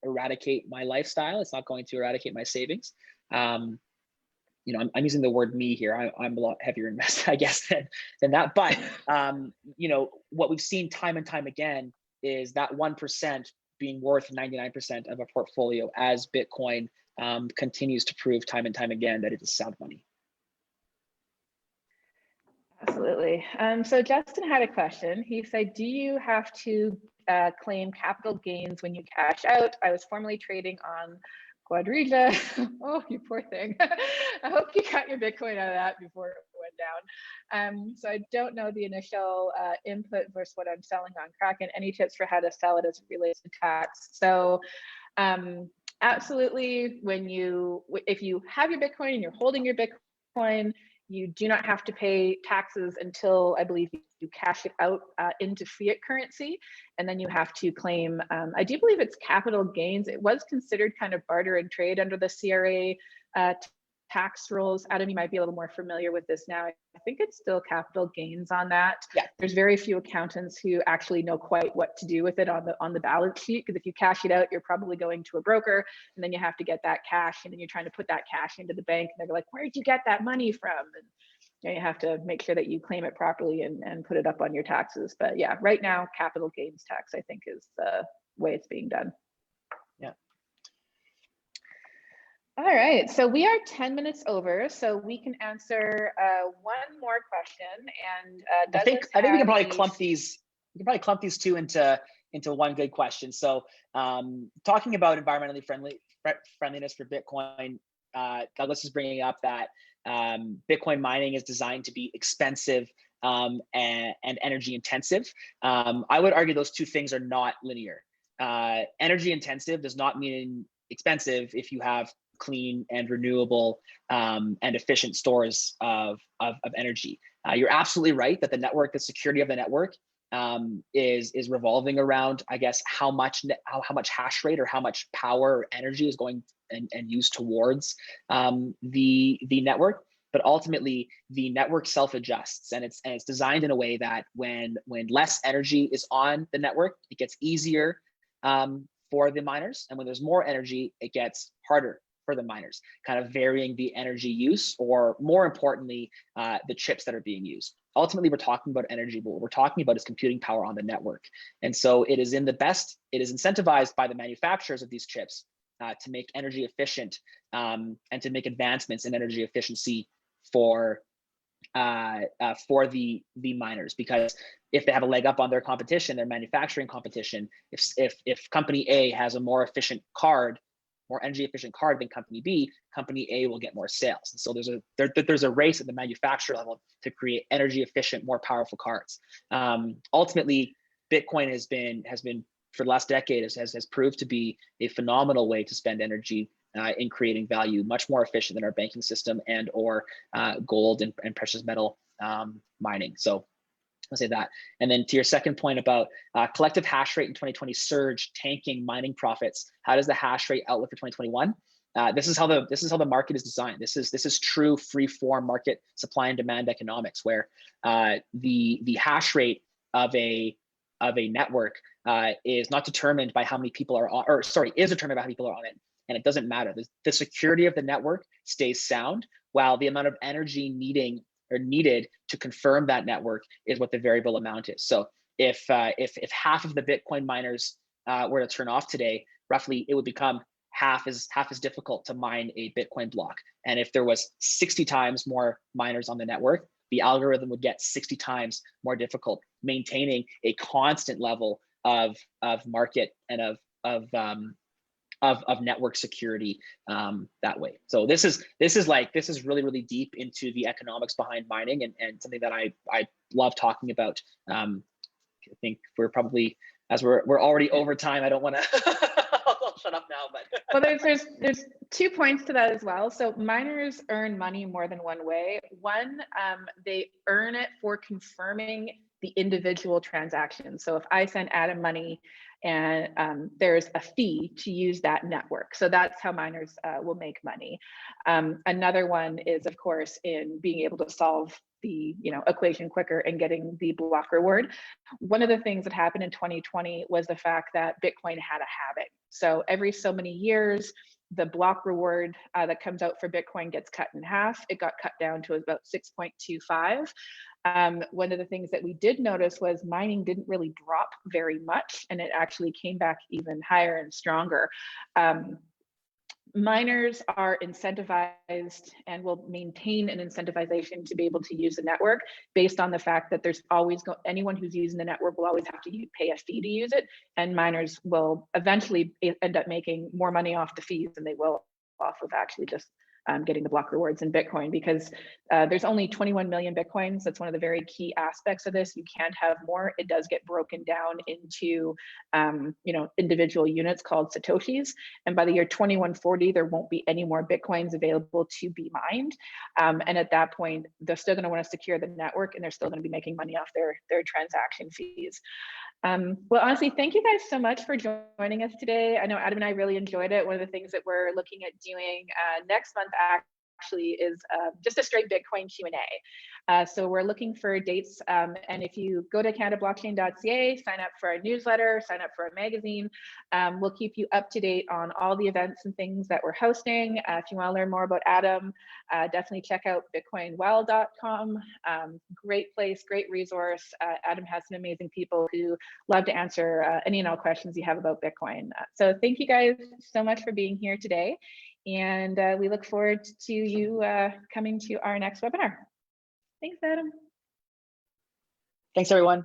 eradicate my lifestyle. It's not going to eradicate my savings. I'm using the word me here. I'm a lot heavier invested, I guess, than that. But what we've seen time and time again is that 1% being worth 99% of a portfolio, as Bitcoin continues to prove time and time again that it is sound money. Absolutely. So Justin had a question. He said, do you have to claim capital gains when you cash out? I was formerly trading on Quadriga, oh, you poor thing. I hope you got your Bitcoin out of that before it went down. So I don't know the initial input versus what I'm selling on Kraken. Any tips for how to sell it as it relates to tax? So absolutely, if you have your Bitcoin and you're holding your Bitcoin, you do not have to pay taxes until, I believe, you cash it out into fiat currency, and then you have to claim, I do believe it's capital gains. It was considered kind of barter and trade under the CRA tax rules. Adam, you might be a little more familiar with this now. I think it's still capital gains on that. Yeah. There's very few accountants who actually know quite what to do with it on the balance sheet, because if you cash it out, you're probably going to a broker, and then you have to get that cash, and then you're trying to put that cash into the bank, and they're like, where did you get that money from? And you have to make sure that you claim it properly and put it up on your taxes. But yeah, right now, capital gains tax, I think, is the way it's being done. Yeah. All right, so we are 10 minutes over, so we can answer one more question. And I think we can probably clump these. We can probably clump these two into one good question. So, talking about environmentally friendliness for Bitcoin, Douglas is bringing up that Bitcoin mining is designed to be expensive and energy intensive. I would argue those two things are not linear. Energy intensive does not mean expensive if you have clean and renewable and efficient stores of energy. You're absolutely right that the security of the network is revolving around, I guess, how much hash rate or how much power or energy is going and used towards the network. But ultimately, the network self-adjusts, and it's designed in a way that when less energy is on the network, it gets easier for the miners, and when there's more energy, it gets harder for the miners, kind of varying the energy use, or more importantly, the chips that are being used. Ultimately, we're talking about energy, but what we're talking about is computing power on the network. And so it is incentivized by the manufacturers of these chips to make energy efficient and to make advancements in energy efficiency for the miners, because if they have a leg up on their competition, their manufacturing competition, if company A has a more energy efficient card than company B, company A will get more sales. And so there's a race at the manufacturer level to create energy efficient, more powerful cards. Ultimately, Bitcoin has been for the last decade has proved to be a phenomenal way to spend energy in creating value, much more efficient than our banking system and or gold and precious metal mining. So I'll say that. And then to your second point about collective hash rate in 2020 surge, tanking mining profits. How does the hash rate outlook for 2021? This is how the market is designed. This is true free form market supply and demand economics, where the hash rate of a network is not determined by how many people are on, or sorry, is determined by how many people are on it. And it doesn't matter. The security of the network stays sound, while the amount of energy needed to confirm that network is what the variable amount is. So if half of the Bitcoin miners were to turn off today, roughly it would become half as difficult to mine a Bitcoin block. And if there was 60 times more miners on the network, the algorithm would get 60 times more difficult, maintaining a constant level of market and of network security that way. So this is really, really deep into the economics behind mining, and something that I love talking about. I think we're probably, as we're already over time, I don't want to I'll shut up now, but well, there's 2 points to that as well. So miners earn money more than one way. One, they earn it for confirming the individual transaction. So if I send Adam money and there's a fee to use that network. So that's how miners will make money. Another one is, of course, in being able to solve the equation quicker and getting the block reward. One of the things that happened in 2020 was the fact that Bitcoin had a halving. So every so many years, the block reward that comes out for Bitcoin gets cut in half. It got cut down to about 6.25. One of the things that we did notice was mining didn't really drop very much, and it actually came back even higher and stronger. miners are incentivized and will maintain an incentivization to be able to use the network based on the fact that there's always anyone who's using the network will always have to pay a fee to use it, and miners will eventually end up making more money off the fees than they will off of actually just getting the block rewards in Bitcoin, because there's only 21 million Bitcoins. That's one of the very key aspects of this. You can't have more. It does get broken down into individual units called Satoshis. And by the year 2140, there won't be any more Bitcoins available to be mined. And at that point, they're still going to want to secure the network, and they're still going to be making money off their transaction fees. Well, honestly, thank you guys so much for joining us today. I know Adam and I really enjoyed it. One of the things that we're looking at doing next month actually is just a straight Bitcoin Q&A. So we're looking for dates. And if you go to canadablockchain.ca, sign up for our newsletter, sign up for our magazine, we'll keep you up to date on all the events and things that we're hosting. If you want to learn more about Adam, definitely check out bitcoinwell.com. Great place, great resource. Adam has some amazing people who love to answer any and all questions you have about Bitcoin. So thank you guys so much for being here today. And we look forward to you coming to our next webinar. Thanks, Adam. Thanks, everyone.